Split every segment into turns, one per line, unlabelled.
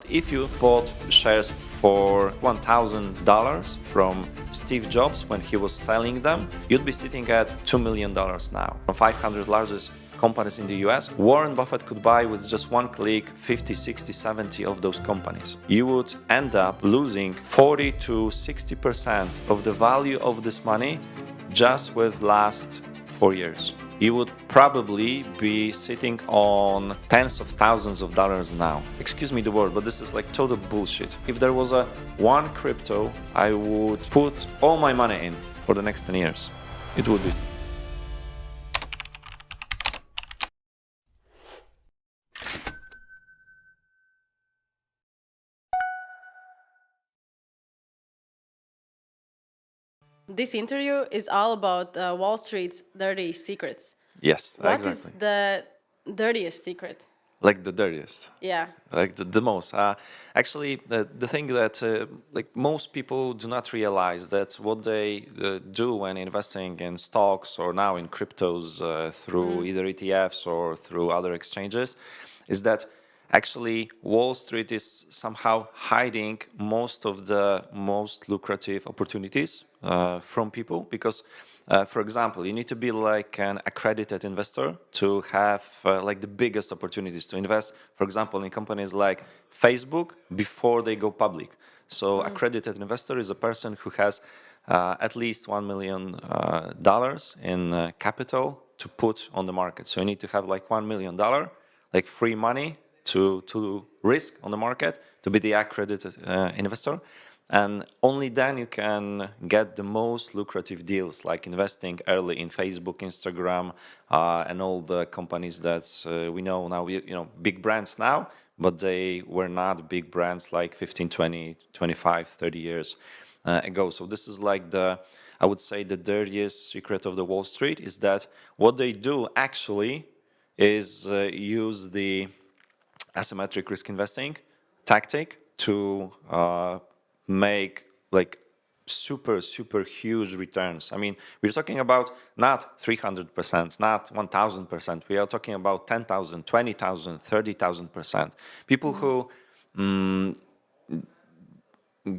if you bought shares for $1,000 from Steve Jobs when he was selling them, you'd be sitting at $2 million now. From 500 largest companies in the US, Warren Buffett could buy with just one click 50, 60, 70 of those companies. You would end up losing 40 to 60% of the value of this money just with last 4 years. You would probably be sitting on tens of thousands of dollars now. Excuse me the word, but this is like total bullshit. If there was a one crypto I would put all my money in for the next 10 years, it would be.
This interview is all about Wall Street's dirty secrets.
Yes,
What
exactly.
is the dirtiest secret?
Like the dirtiest.
Yeah.
Like the most. Actually, the thing that like most people do not realize that what they do when investing in stocks or now in cryptos through either ETFs or through other exchanges is that actually Wall Street is somehow hiding most of the most lucrative opportunities from people because for example, you need to be like an accredited investor to have like the biggest opportunities to invest, for example, in companies like Facebook before they go public. So accredited investor is a person who has at least $1 million in capital to put on the market. So you need to have like $1 million, like free money to risk on the market to be the accredited investor. And only then you can get the most lucrative deals, like investing early in Facebook, Instagram, and all the companies that we know now, big brands now, but they were not big brands like 15, 20, 25, 30 years ago. So this is like I would say the dirtiest secret of the Wall Street is that what they do actually is use the asymmetric risk investing tactic to make like super huge returns. I mean, we're talking about not 300%, not 1,000%. We are talking about 10,000, 20,000, 30,000%. People who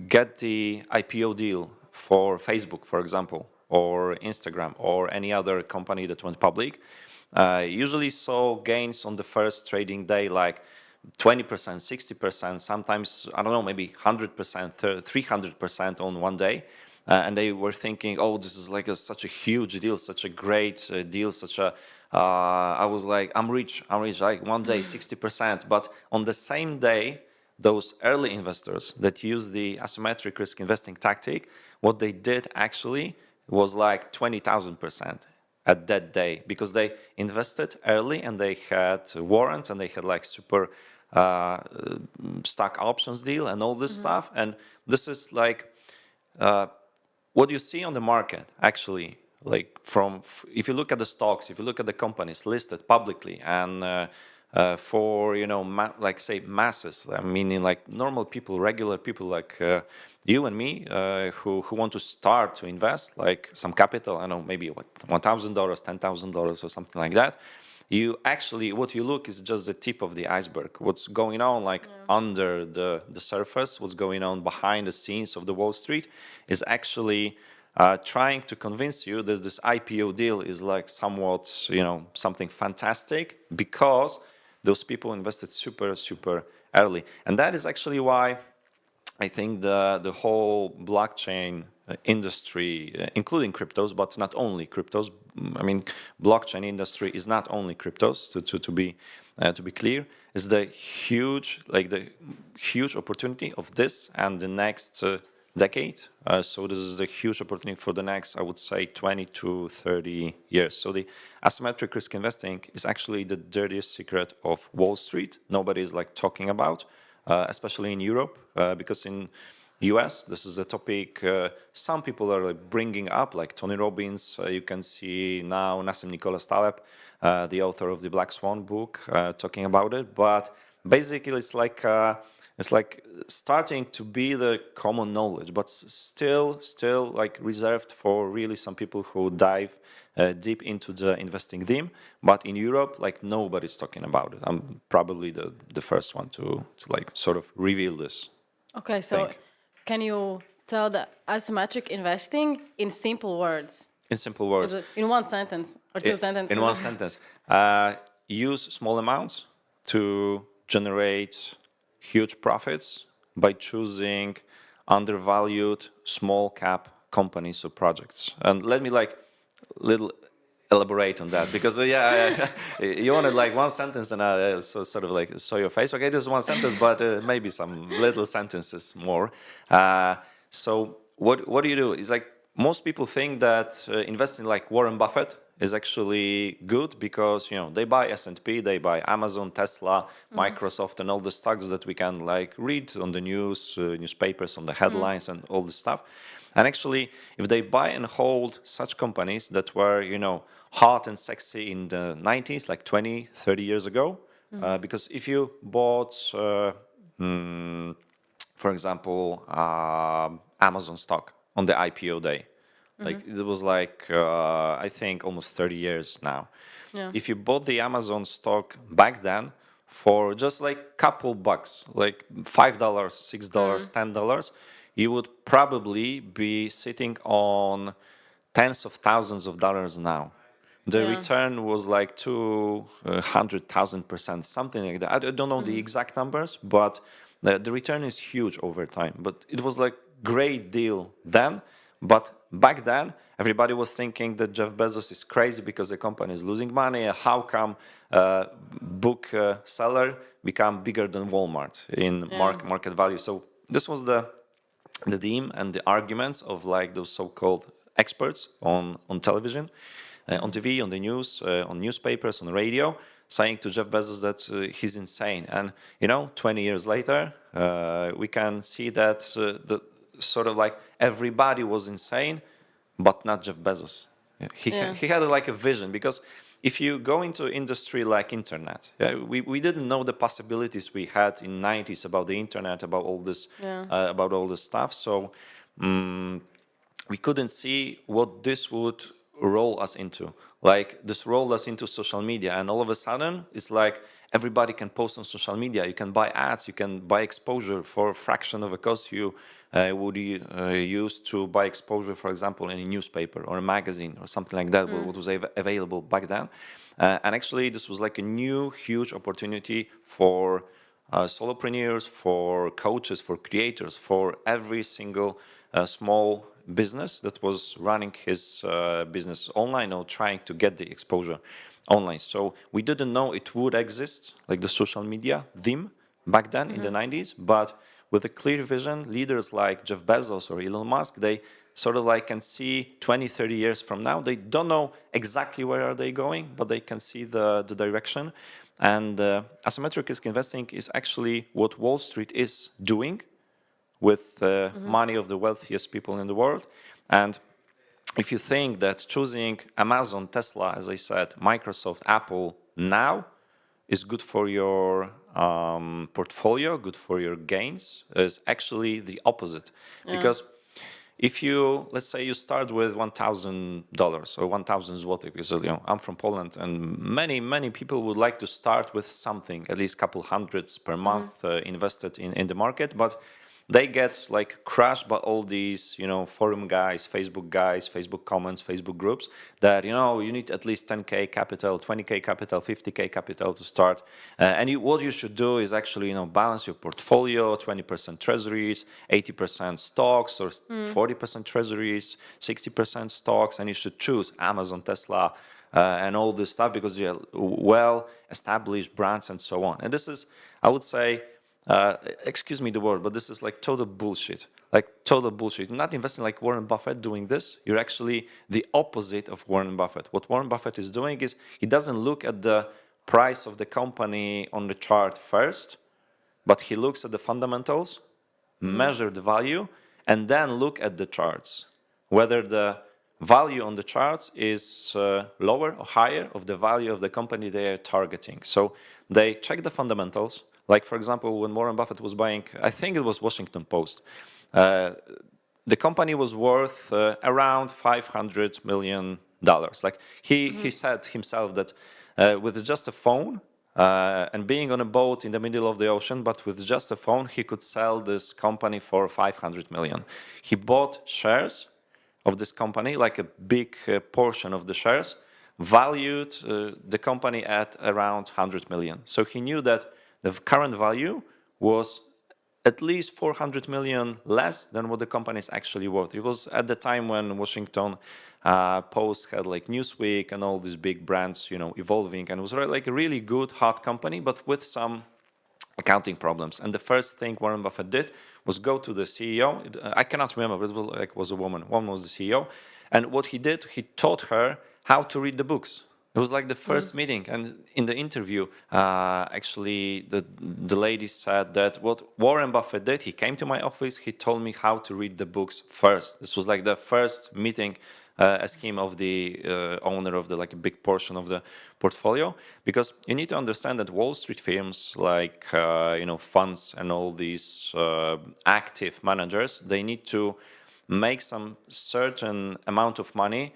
get the IPO deal for Facebook, for example, or Instagram, or any other company that went public, usually saw gains on the first trading day, like 20%, 60%, sometimes, I don't know, maybe 100%, 300% on one day. And they were thinking, oh, this is like such a huge deal, such a great deal, I was like, I'm rich, like one day, 60%. But on the same day, those early investors that use the asymmetric risk investing tactic, what they did actually was like 20,000% at that day, because they invested early and they had warrants and they had like super stock options deal and all this stuff. And this is like what you see on the market actually, like if you look at the stocks, if you look at the companies listed publicly and for like say masses, I mean like normal people, regular people like you and me who want to start to invest like some capital, I don't know, maybe $1,000, $10,000 or something like that. You actually, what you look is just the tip of the iceberg. What's going on like under the surface, what's going on behind the scenes of the Wall Street is actually trying to convince you that this IPO deal is like somewhat, something fantastic because those people invested super early. And that is actually why I think the whole blockchain industry, including cryptos, but not only cryptos. I mean, blockchain industry is not only cryptos. To be clear, is the huge opportunity of this and the next decade. So this is a huge opportunity for the next, I would say, 20 to 30 years. So the asymmetric risk investing is actually the dirtiest secret of Wall Street. Nobody is like talking about, especially in Europe, because in US, this is a topic some people are like bringing up, like Tony Robbins. You can see now Nassim Nicholas Taleb, the author of the Black Swan book, talking about it. But basically, it's like It's like starting to be the common knowledge, but still like reserved for really some people who dive deep into the investing theme. But in Europe, like nobody's talking about it. I'm probably the first one to like sort of reveal this.
Okay, so
Think.
can you tell the asymmetric investing in simple words?
In simple words.
In one sentence or two sentences?
In one sentence. Use small amounts to generate huge profits by choosing undervalued small cap companies or projects. And let me like little elaborate on that, because you wanted like one sentence and I sort of like saw your face. Okay, this is one sentence, but maybe some little sentences more. So what do you do? It's like most people think that investing like Warren Buffett is actually good because, you know, they buy S&P, they buy Amazon, Tesla, Microsoft, and all the stocks that we can like read on the news, newspapers, on the headlines and all this stuff. And actually, if they buy and hold such companies that were, you know, hot and sexy in the 90s, like 20, 30 years ago, because if you bought, for example, Amazon stock on the IPO day, like it was like, I think almost 30 years now.
Yeah.
If you bought the Amazon stock back then for just like couple bucks, like $5, $6, $10, you would probably be sitting on tens of thousands of dollars now. The return was like 200,000%, something like that. I don't know the exact numbers, but the return is huge over time. But it was like great deal then. But back then, everybody was thinking that Jeff Bezos is crazy because the company is losing money. How come book seller become bigger than Walmart in market value? So this was the theme and the arguments of like those so-called experts on television, on TV, on the news, on newspapers, on the radio, saying to Jeff Bezos that he's insane. And, you know, 20 years later, we can see that the sort of like everybody was insane, but not Jeff Bezos. He had like a vision, because if you go into industry like internet, we didn't know the possibilities we had in 90s about the internet, about all this stuff. So we couldn't see what this would roll us into. Like this rolled us into social media, and all of a sudden it's like everybody can post on social media. You can buy ads, you can buy exposure for a fraction of a cost you would use to buy exposure, for example, in a newspaper or a magazine or something like that, what was available back then. And actually, this was like a new, huge opportunity for solopreneurs, for coaches, for creators, for every single small business that was running his business online or trying to get the exposure online. So we didn't know it would exist, like the social media theme back then in the 90s, but with a clear vision, leaders like Jeff Bezos or Elon Musk, they sort of like can see 20, 30 years from now. They don't know exactly where are they going, but they can see the direction. And asymmetric risk investing is actually what Wall Street is doing with the money of the wealthiest people in the world. And if you think that choosing Amazon, Tesla, as I said, Microsoft, Apple now is good for your portfolio, good for your gains, is actually the opposite. Because if you, let's say you start with $1,000 or 1,000 zloty, because I'm from Poland, and many people would like to start with something, at least a couple hundreds per month invested in the market, but they get like crushed by all these, forum guys, Facebook comments, Facebook groups that, you need at least 10K capital, 20K capital, 50K capital to start. And what you should do is actually, balance your portfolio, 20% treasuries, 80% stocks, or 40% treasuries, 60% stocks, and you should choose Amazon, Tesla, and all this stuff because you have well-established brands and so on. And this is, I would say, excuse me the word, but this is like total bullshit. Like total bullshit. You're not investing like Warren Buffett doing this. You're actually the opposite of Warren Buffett. What Warren Buffett is doing is he doesn't look at the price of the company on the chart first, but he looks at the fundamentals, measure the value, and then look at the charts. Whether the value on the charts is lower or higher of the value of the company they are targeting. So they check the fundamentals, Like, for example, when Warren Buffett was buying, I think it was Washington Post, the company was worth around $500 million. Like, he said himself that with just a phone and being on a boat in the middle of the ocean, but with just a phone, he could sell this company for $500 million. He bought shares of this company, like a big portion of the shares, valued the company at around 100 million. So he knew that the current value was at least 400 million less than what the company is actually worth. It was at the time when Washington Post had like Newsweek and all these big brands, evolving, and it was like a really good, hot company, but with some accounting problems. And the first thing Warren Buffett did was go to the CEO. I cannot remember, but it was a woman. One was the CEO. And what he did, he taught her how to read the books. It was like the first meeting. And in the interview, actually, the lady said that what Warren Buffett did, he came to my office, he told me how to read the books first. This was like the first meeting as him of the owner of the like a big portion of the portfolio, because you need to understand that Wall Street firms like funds and all these active managers, they need to make some certain amount of money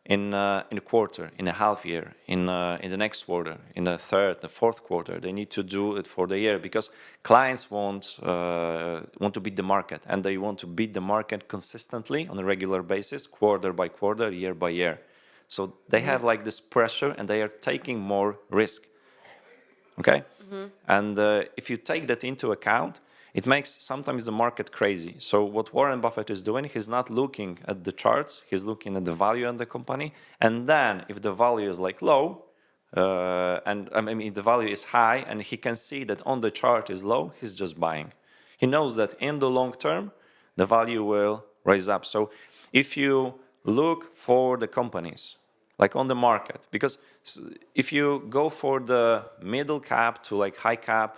in a quarter, in a half year, in the next quarter, in the third, the fourth quarter. They need to do it for the year because clients want to beat the market, and they want to beat the market consistently on a regular basis, quarter by quarter, year by year. So they have like this pressure, and they are taking more risk. Okay, and if you take that into account, it makes sometimes the market crazy. So what Warren Buffett is doing, he's not looking at the charts, he's looking at the value of the company. And then if the value is like low, and I mean the value is high, and he can see that on the chart is low, he's just buying. He knows that in the long term, the value will rise up. So if you look for the companies, like on the market, because if you go for the middle cap to like high cap,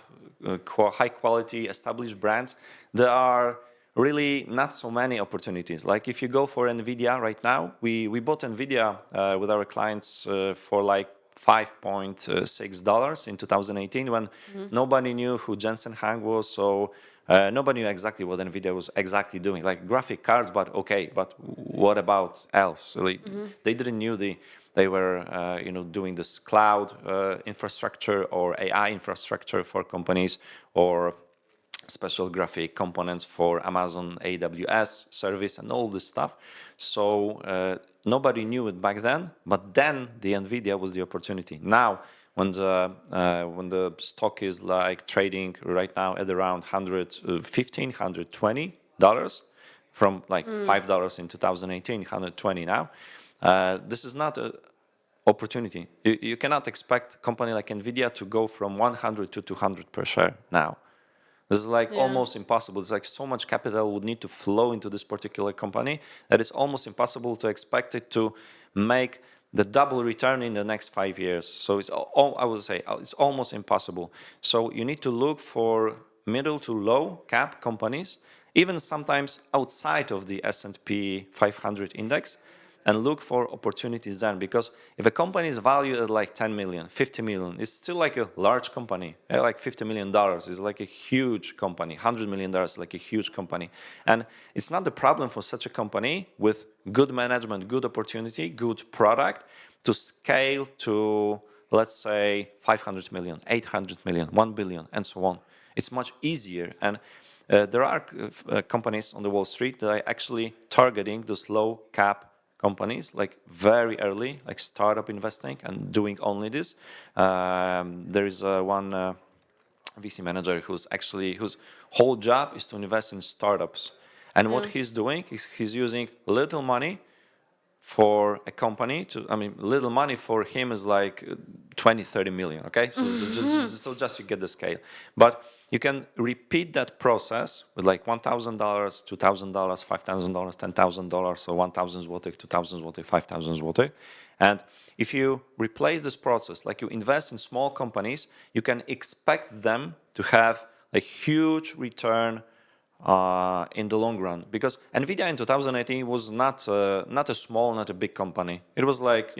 high quality established brands, there are really not so many opportunities. Like if you go for NVidia right now, we bought NVidia with our clients for like $5.6 in 2018 when nobody knew who Jensen Huang was, so nobody knew exactly what NVIDIA was exactly doing, like graphic cards, but okay, but what about else? Like, they didn't knew they were doing this cloud infrastructure or AI infrastructure for companies, or special graphic components for Amazon AWS service and all this stuff. So nobody knew it back then, but then the NVIDIA was the opportunity. Now, when the stock is like trading right now at around $115, $120 from like $5 in 2018, $120 now, this is not an opportunity. You cannot expect a company like NVIDIA to go from 100 to 200 per share now. This is like almost impossible. It's like so much capital would need to flow into this particular company that it's almost impossible to expect it to make the double return in the next 5 years. So it's I would say it's almost impossible. So you need to look for middle to low cap companies, even sometimes outside of the S&P 500 index, and look for opportunities then. Because if a company is valued at like 10 million, 50 million, it's still like a large company. Like $50 million is like a huge company. $100 million is like a huge company. And it's not the problem for such a company with good management, good opportunity, good product to scale to, let's say, 500 million, 800 million, 1 billion, and so on. It's much easier. And there are companies on the Wall Street that are actually targeting those low cap companies, like very early, like startup investing and doing only this. There is one VC manager whose whole job is to invest in startups. And what he's doing is he's using little money for a company little money for him is like 20, 30 million, okay? So just you get the scale. But you can repeat that process with like $1,000, $2,000, $5,000, $10,000, so 1,000 złotych, 2,000 złotych, 5,000 złotych. And if you replace this process, like you invest in small companies, you can expect them to have a huge return in the long run. Because NVIDIA in 2018 was not a small, not a big company. It was like,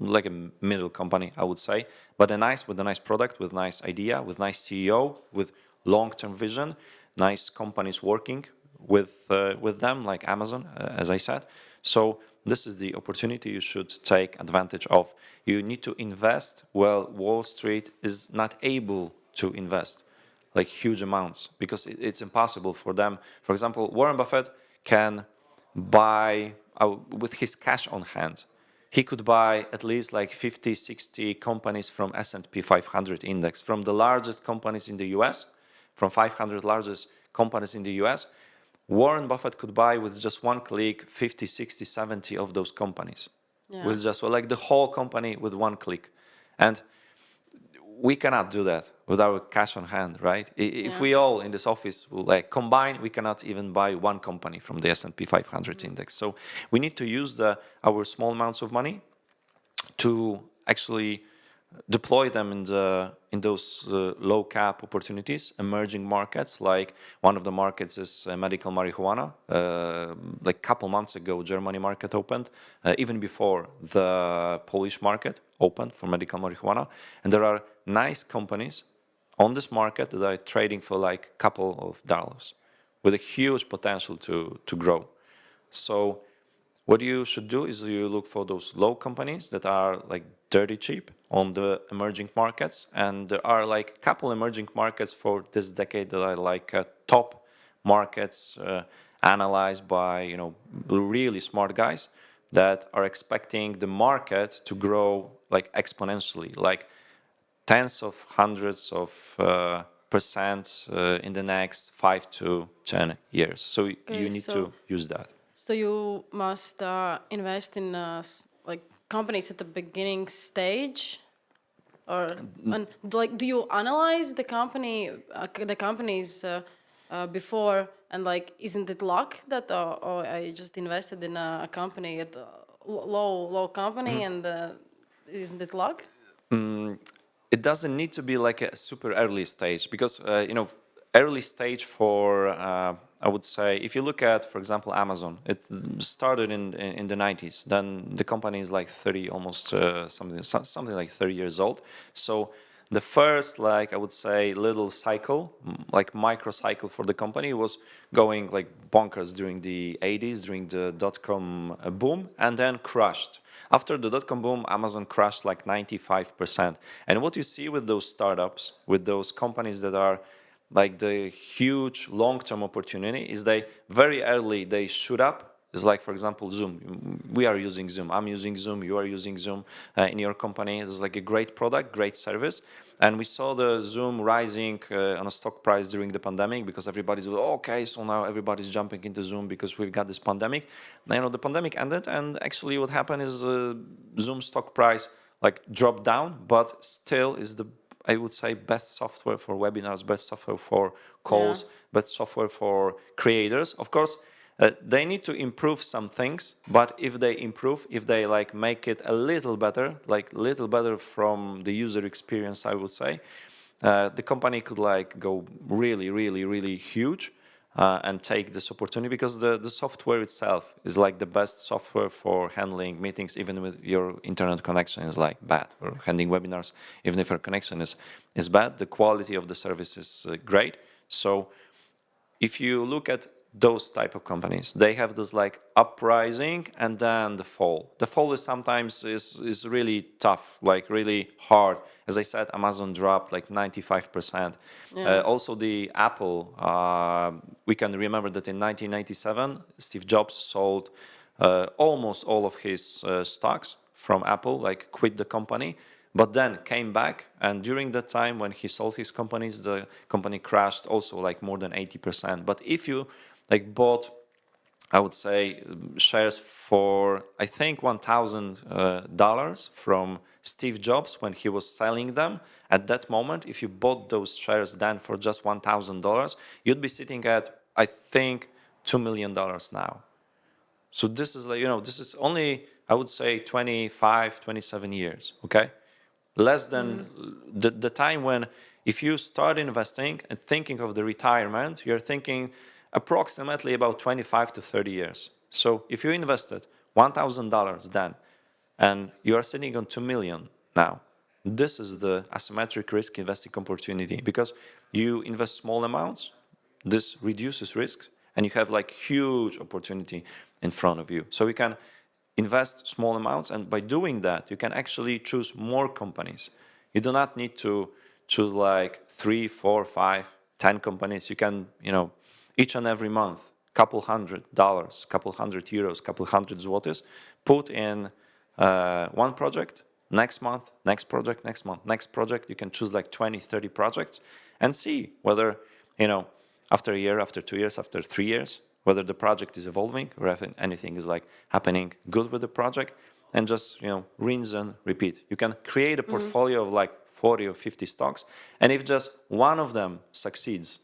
like a middle company, I would say, but with a nice product, with nice idea, with nice CEO, with long-term vision, nice companies working with them, like Amazon, as I said. So this is the opportunity you should take advantage of. You need to invest. Well, Wall Street is not able to invest like huge amounts because it's impossible for them. For example, Warren Buffett can buy with his cash on hand. He could buy at least like 50, 60 companies from S&P 500 index, from the largest companies in the US, from 500 largest companies in the US. Warren Buffett could buy with just one click 50, 60, 70 of those companies. Yeah. With just like the whole company with one click. And we cannot do that with our cash on hand, right? If we all in this office will like combine, we cannot even buy one company from the S&P 500 index. So we need to use our small amounts of money to actually deploy them in those low cap opportunities, emerging markets. Like one of the markets is medical marijuana. Like a couple months ago, Germany market opened, even before the Polish market opened for medical marijuana. And there are nice companies on this market that are trading for like a couple of dollars with a huge potential to grow. So what you should do is you look for those low companies that are like dirty cheap on the emerging markets. And there are like a couple emerging markets for this decade that are like top markets analyzed by really smart guys that are expecting the market to grow like exponentially, like tens of hundreds of percent in the next 5 to 10 years. So you need to use that.
So you must invest in like companies at the beginning stage, or like do you analyze the companies before, and like isn't it luck that I just invested in a company at a low company and isn't it luck?
It doesn't need to be like a super early stage because early stage for I would say, if you look at, for example, Amazon, it started in the 90s. Then the company is like 30, almost something like 30 years old. So the first, like I would say, little cycle, like micro cycle for the company was going like bonkers during the 80s, during the dot-com boom, and then crashed. After the dot-com boom, Amazon crashed like 95%. And what you see with those startups, with those companies that are like the huge long-term opportunity is they very early they shoot up. It's like, for example, Zoom. We are using Zoom. I'm using Zoom. You are using Zoom in your company. It's like a great product, great service. And we saw the Zoom rising on a stock price during the pandemic because everybody's okay, so now everybody's jumping into Zoom because we've got this pandemic. Now, the pandemic ended, and actually what happened is Zoom stock price like dropped down, but still is I would say best software for webinars, best software for calls, best software for creators. Of course, they need to improve some things, but if they improve, if they like make it a little better, like little better from the user experience, I would say, the company could like go really, really, really huge and take this opportunity because the software itself is like the best software for handling meetings, even with your internet connection is like bad, or handling webinars, even if your connection is bad, the quality of the service is great. So if you look at those type of companies, they have this like uprising and then the fall. The fall is sometimes is really tough, like really hard. As I said, Amazon dropped like 95%. Also the Apple, we can remember that in 1997, Steve Jobs sold almost all of his stocks from Apple, like quit the company, but then came back. And during that time when he sold his companies, the company crashed also like more than 80%. But if you like bought, I would say, shares for, I think, $1,000 from Steve Jobs when he was selling them. At that moment, if you bought those shares then for just $1,000, you'd be sitting at, I think, $2 million now. So this is like, this is only, I would say, 25, 27 years, okay? Less than the time when, if you start investing and thinking of the retirement, you're thinking approximately about 25 to 30 years. So if you invested $1,000 then, and you are sitting on 2 million now. This is the asymmetric risk investing opportunity, because you invest small amounts, this reduces risk, and you have like huge opportunity in front of you. So you can invest small amounts, and by doing that, you can actually choose more companies. You do not need to choose like 3, 4, 5, 10 companies. You can, each and every month, couple $100, couple €100, couple hundred zlotys, put in one project. Next month, next project, next month, next project. You can choose like 20, 30 projects and see whether, after a year, after 2 years, after 3 years, whether the project is evolving or if anything is like happening good with the project, and just, rinse and repeat. You can create a portfolio of like 40 or 50 stocks, and if just one of them succeeds,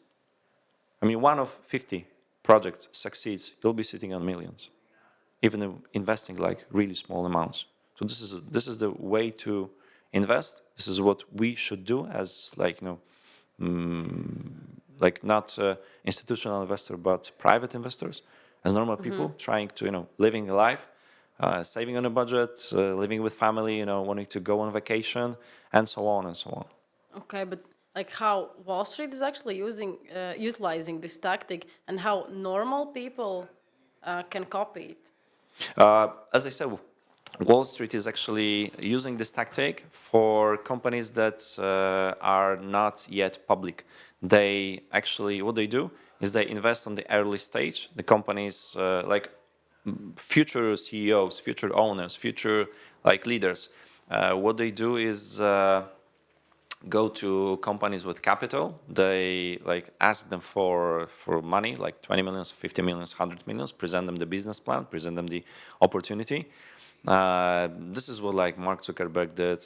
one of 50 projects succeeds, you'll be sitting on millions, even investing like really small amounts. So this is the way to invest. This is what we should do as not institutional investor, but private investors, as normal people trying to living a life, saving on a budget, living with family, wanting to go on vacation, and so on and so on.
Okay, but like how Wall Street is actually utilizing this tactic, and how normal people can copy it.
As I said, Wall Street is actually using this tactic for companies that are not yet public. They actually, what they do is they invest on the early stage. The companies like future CEOs, future owners, future like leaders. What they do is go to companies with capital. They like ask them for money, like 20 millions, 50 millions, 100 millions, present them the business plan, present them the opportunity. This is what like Mark Zuckerberg did,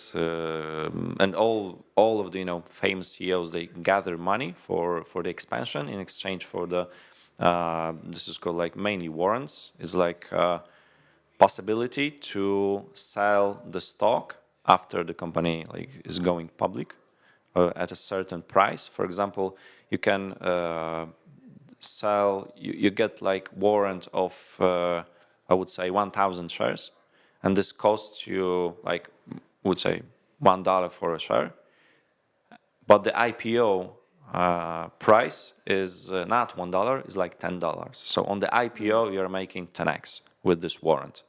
and all of the famous CEOs. They gather money for the expansion in exchange for the this is called like mainly warrants. It's like possibility to sell the stock after the company like is going public at a certain price. For example, you can sell. You get like warrant of I would say 1,000 shares. And this costs you, like, would say, $1 for a share. But the IPO price is not $1, it's like $10. So on the IPO, you're making 10x with this warrant.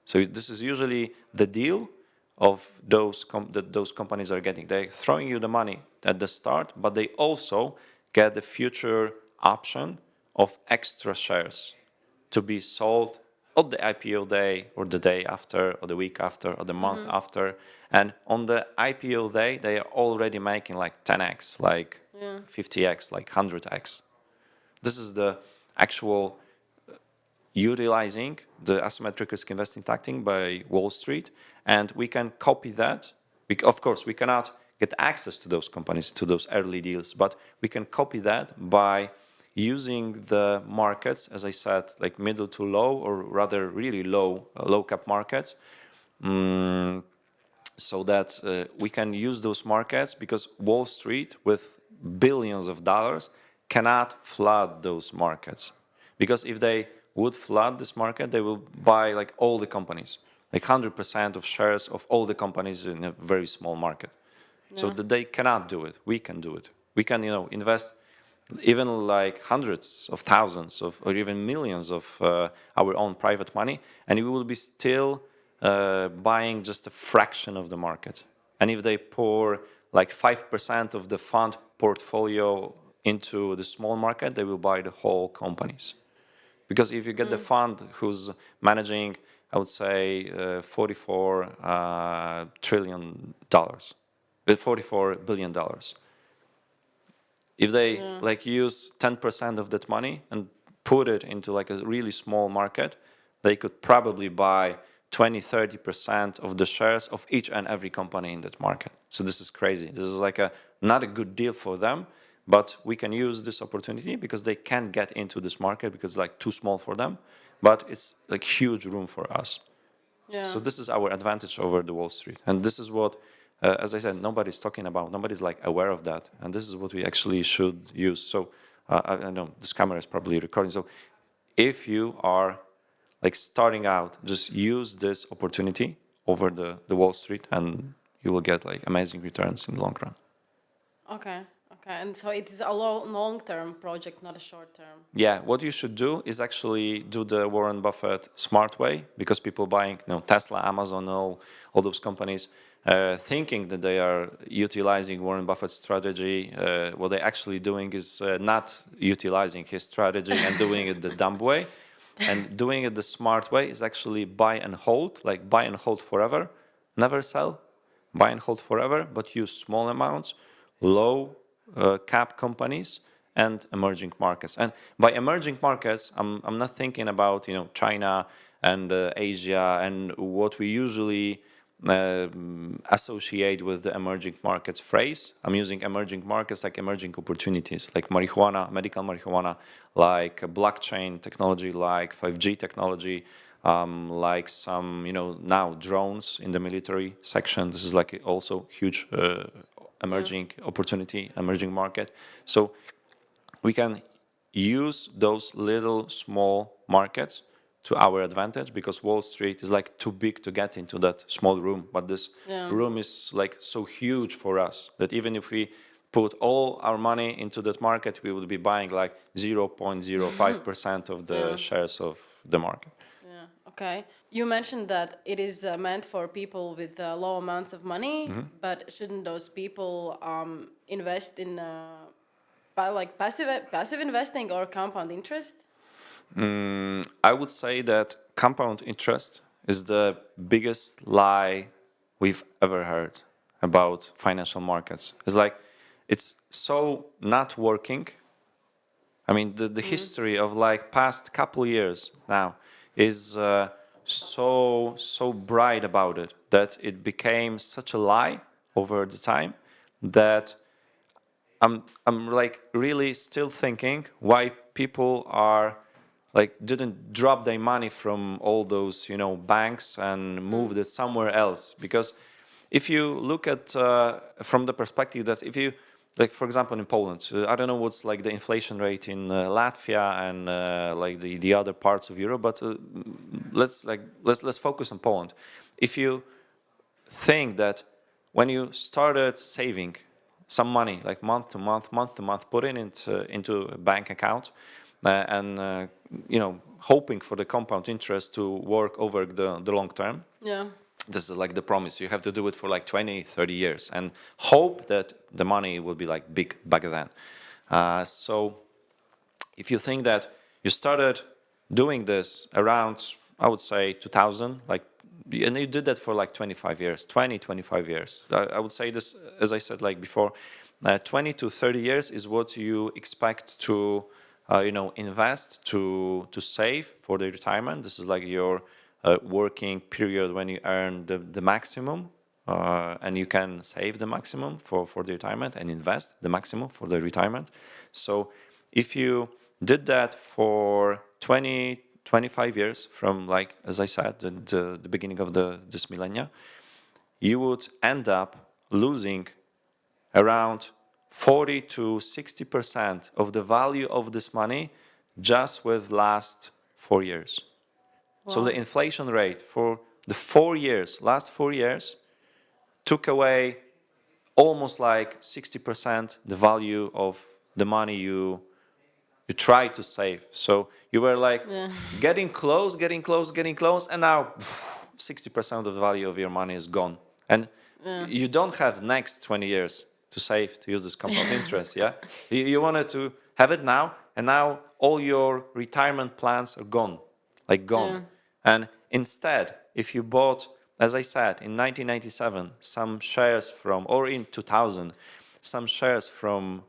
So this is usually the deal of that those companies are getting. They're throwing you the money at the start, but they also get the future option of extra shares to be sold on the IPO day or the day after or the week after or the month after. And on the IPO day, they are already making like 10x, like 50x, like 100x. This is the actual utilizing the asymmetric risk investing tactic by Wall Street. And we can copy that. Of course, we cannot get access to those companies, to those early deals, but we can copy that by using the markets, as I said, like middle to low, or rather really low cap markets, so that we can use those markets, because Wall Street with billions of dollars cannot flood those markets. Because if they would flood this market, they will buy like all the companies, like 100% of shares of all the companies in a very small market. Yeah. So that they cannot do it. We can do it. We can, invest even like hundreds of thousands of, or even millions of our own private money, and we will be still buying just a fraction of the market. And if they pour like 5% of the fund portfolio into the small market, they will buy the whole companies. Because if you get the fund who's managing, I would say, $44 billion. If they like use 10% of that money and put it into like a really small market, they could probably buy 20-30% of the shares of each and every company in that market. So this is crazy. This is like not a good deal for them, but we can use this opportunity because they can't get into this market because it's like too small for them, but it's like huge room for us. Yeah. So this is our advantage over the Wall Street. And this is what, as I said, nobody's talking about, nobody's like aware of that. And this is what we actually should use. So I know this camera is probably recording. So if you are like starting out, just use this opportunity over the Wall Street, and you will get like amazing returns in the long run.
Okay. And so it is a long-term project, not a short-term.
Yeah, what you should do is actually do the Warren Buffett smart way, because people buying, Tesla, Amazon, all those companies, thinking that they are utilizing Warren Buffett's strategy. What they're actually doing is not utilizing his strategy and doing it the dumb way. And doing it the smart way is actually buy and hold, like buy and hold forever, never sell, buy and hold forever, but use small amounts, low cap companies, and emerging markets. And by emerging markets, I'm not thinking about China and Asia and what we usually associate with the emerging markets phrase. I'm using emerging markets like emerging opportunities, like marijuana, medical marijuana, like blockchain technology, like 5G technology, like some now drones in the military section. This is like also huge emerging opportunity, emerging market. So we can use those little small markets to our advantage, because Wall Street is like too big to get into that small room. But this room is like so huge for us that even if we put all our money into that market, we would be buying like 0.05% of the shares of the market.
Yeah. Okay. You mentioned that it is meant for people with low amounts of money, but shouldn't those people invest in like passive investing or compound interest?
I would say that compound interest is the biggest lie we've ever heard about financial markets. It's like it's so not working. I mean, the history of like past couple years now is so bright about it that it became such a lie over the time that I'm like really still thinking why people are like didn't drop their money from all those banks and moved it somewhere else. Because if you look at from the perspective that if you like, for example, in Poland, I don't know what's like the inflation rate in Latvia and like the other parts of Europe, but let's focus on Poland. If you think that when you started saving some money, like month to month, putting it into a bank account, and hoping for the compound interest to work over the long term.
Yeah.
This is like the promise. You have to do it for like 20, 30 years and hope that the money will be like big back then. So if you think that you started doing this around, I would say 2000, like, and you did that for like 25 years, 25 years. I would say this, as I said like before, 20 to 30 years is what you expect to invest, to save for the retirement. This is like your working period when you earn the maximum, and you can save the maximum for the retirement and invest the maximum for the retirement. So if you did that for 25 years from, like, as I said, the beginning of this millennia, you would end up losing around 40 to 60% of the value of this money just with last 4 years. Wow. So the inflation rate for the last 4 years, took away almost like 60% the value of the money you tried to save. So you were like getting close, and now 60% of the value of your money is gone. And you don't have next 20 years to save, to use this compound interest, yeah? You wanted to have it now, and now all your retirement plans are gone, like gone. Yeah. And instead, if you bought, as I said, in 1997, some shares from, or in 2000, some shares from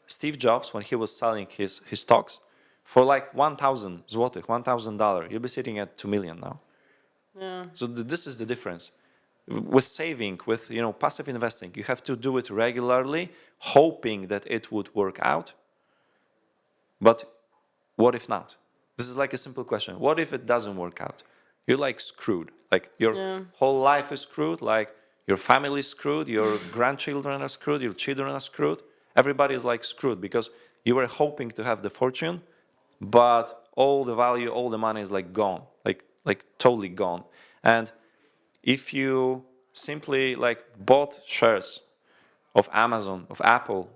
Steve Jobs when he was selling his stocks for like 1,000 złotych, $1,000, you'll be sitting at 2 million now. Yeah. So this is the difference. With saving, with passive investing, you have to do it regularly, hoping that it would work out. But what if not? This is like a simple question. What if it doesn't work out? You're like screwed. Like your whole life is screwed. Like your family is screwed. Your grandchildren are screwed. Your children are screwed. Everybody is like screwed because you were hoping to have the fortune, but all the value, all the money is like gone, like totally gone. And if you simply like bought shares of Amazon, of Apple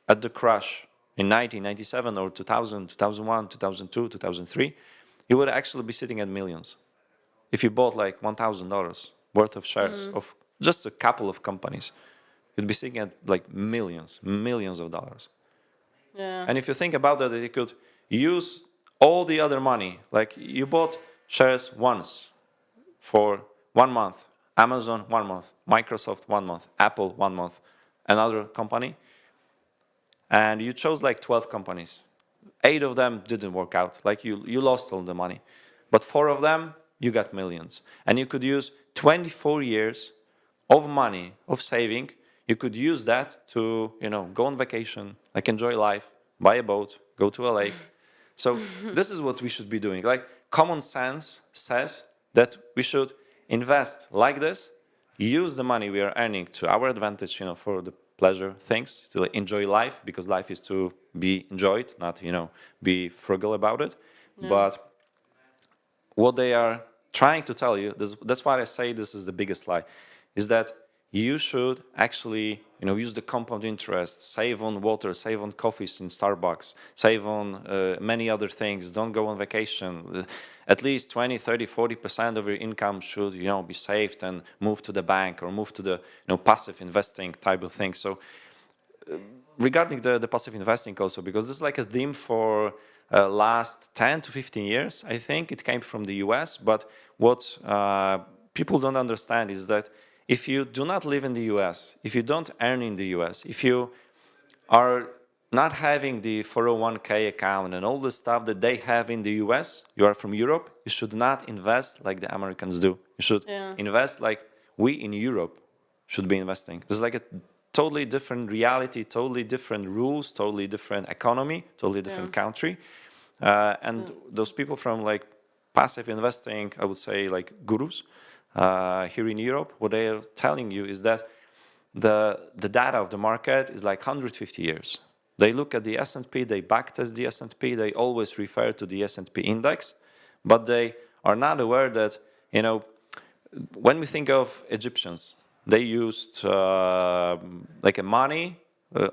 at the crash in 1997 or 2000, 2001, 2002, 2003, you would actually be sitting at millions. If you bought like $1,000 worth of shares of just a couple of companies, you'd be sitting at like millions of dollars.
Yeah.
And if you think about that, you could use all the other money. Like you bought shares once for 1 month, Amazon 1 month, Microsoft 1 month, Apple 1 month, another company, and you chose like 12 companies. 8 of them didn't work out. Like you lost all the money. But 4 of them, you got millions. And you could use 24 years of money, of saving. You could use that to, go on vacation, like enjoy life, buy a boat, go to a lake. So this is what we should be doing. Like common sense says that we should invest like this, use the money we are earning to our advantage, for the pleasure things, to enjoy life, because life is to be enjoyed, not, be frugal about it.
Yeah.
But what they are trying to tell you, that's why I say this is the biggest lie, is that you should actually, use the compound interest, save on water, save on coffees in Starbucks, save on many other things, don't go on vacation. At least 20, 30, 40% of your income should, be saved and move to the bank or move to the, passive investing type of thing. So regarding the passive investing also, because this is like a theme for last 10 to 15 years, I think it came from the US, but what people don't understand is that if you do not live in the US, if you don't earn in the US, if you are not having the 401k account and all the stuff that they have in the US, you are from Europe, you should not invest like the Americans do. You should invest like we in Europe should be investing. This is like a totally different reality, totally different rules, totally different economy, totally different country. And those people from like passive investing, I would say like gurus, here in Europe, what they are telling you is that the data of the market is like 150 years. They look at the S&P, they backtest the S&P, they always refer to the S&P index, but they are not aware that, when we think of Egyptians, they used like a money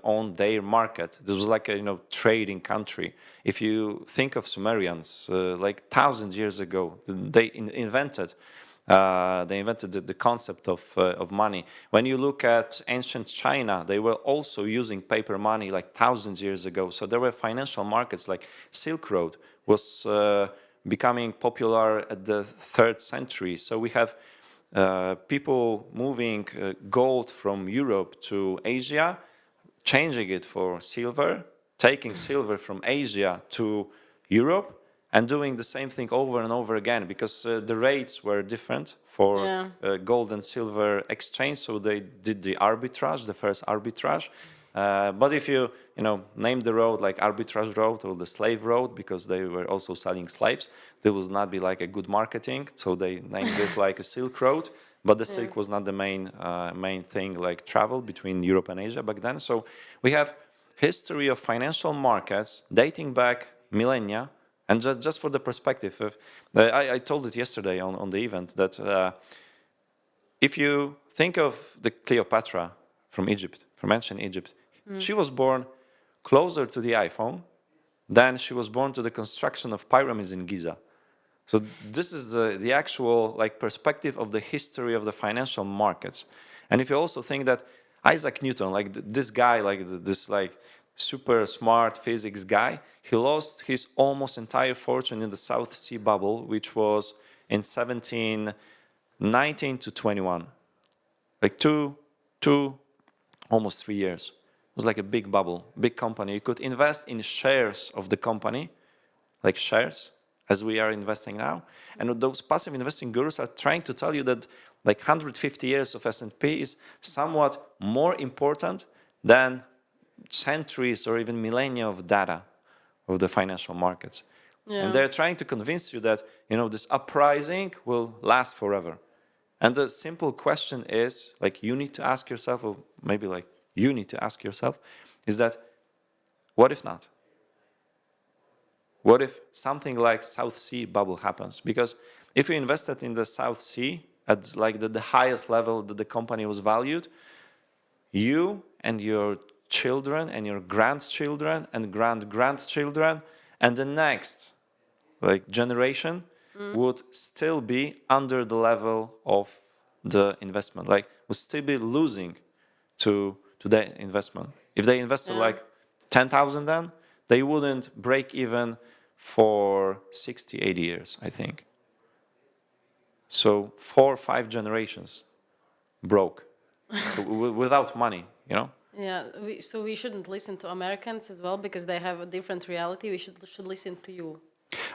on their market. This was like a trading country. If you think of Sumerians, like thousands of years ago, they invented the concept of money. When you look at ancient China, they were also using paper money like thousands of years ago. So there were financial markets like Silk Road was becoming popular at the 3rd century. So we have people moving gold from Europe to Asia, changing it for silver, taking silver from Asia to Europe, and doing the same thing over and over again, because the rates were different for gold and silver exchange, so they did the arbitrage, the first arbitrage. But if you name the road like arbitrage road or the slave road, because they were also selling slaves, there would not be like a good marketing, so they named it like a Silk Road. But the Silk was not the main thing, like travel between Europe and Asia back then. So we have history of financial markets dating back millennia. And just for the perspective of, I told it yesterday on the event that if you think of the Cleopatra from Egypt, from ancient Egypt, she was born closer to the iPhone than she was born to the construction of pyramids in Giza. So this is the actual like perspective of the history of the financial markets. And if you also think that Isaac Newton, like this guy, like this like super smart physics guy, he lost his almost entire fortune in the South Sea bubble, which was in 1719 to 21, like two, almost 3 years. It was like a big bubble, big company. You could invest in shares of the company, like shares, as we are investing now. And those passive investing gurus are trying to tell you that like 150 years of S&P is somewhat more important than centuries or even millennia of data of the financial markets. And they're trying to convince you that, this uprising will last forever. And the simple question is, like, you need to ask yourself, or maybe like you need to ask yourself, is that, what if not? What if something like South Sea bubble happens? Because if you invested in the South Sea at like the highest level that the company was valued, you and your children and your grandchildren and grandchildren and the next like generation would still be under the level of the investment, like would still be losing to the investment. If they invested like 10,000 then, they wouldn't break even for 60, 80 years, I think. So 4 or 5 generations broke without money, you know?
Yeah, so we shouldn't listen to Americans as well because they have a different reality. We should listen to you.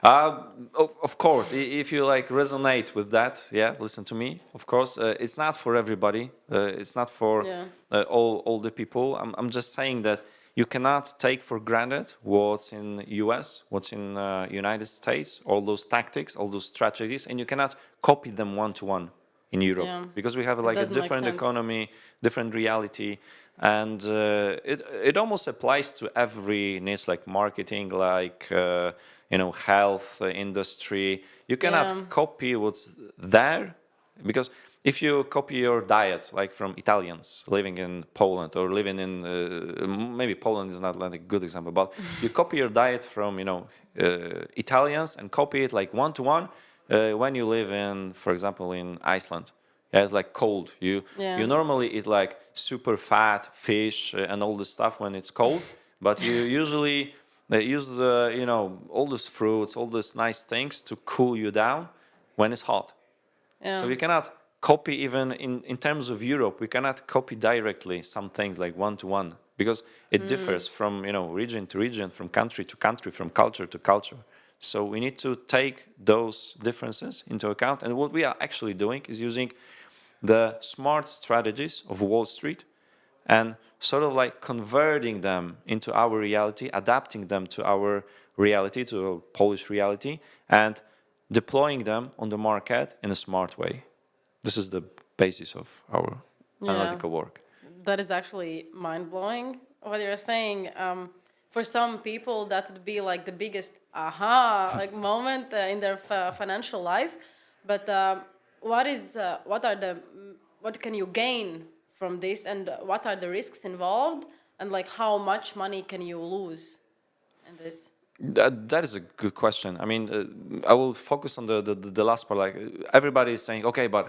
Of course, if you like resonate with that, yeah, listen to me. Of course, it's not for everybody. It's not for all the people. I'm just saying that you cannot take for granted what's in US, what's in United States, all those tactics, all those strategies, and you cannot copy them one-to-one in Europe because we have like a different economy, different reality, and it almost applies to every niche, like marketing, like health industry. You cannot copy what's there, because if you copy your diet, like from Italians living in Poland or living in maybe Poland is not like a good example, but you copy your diet from Italians and copy it like one-to-one when you live in, for example, in Iceland. Yeah, it's like cold. You normally eat like super fat fish and all this stuff when it's cold, but you usually use all these fruits, all these nice things to cool you down when it's hot. So you cannot copy, even in terms of Europe, we cannot copy directly some things like one-to-one, because it differs from region to region, from country to country, from culture to culture. So we need to take those differences into account, and what we are actually doing is using the smart strategies of Wall Street and sort of like converting them into our reality, adapting them to our reality, to Polish reality, and deploying them on the market in a smart way. This is the basis of our analytical work.
That is actually mind-blowing, what you're saying. For some people, that would be like the biggest aha moment in their financial life. But what can you gain from this, and what are the risks involved, and like how much money can you lose in this?
That is a good question. I mean, I will focus on the last part. Like everybody is saying, okay, but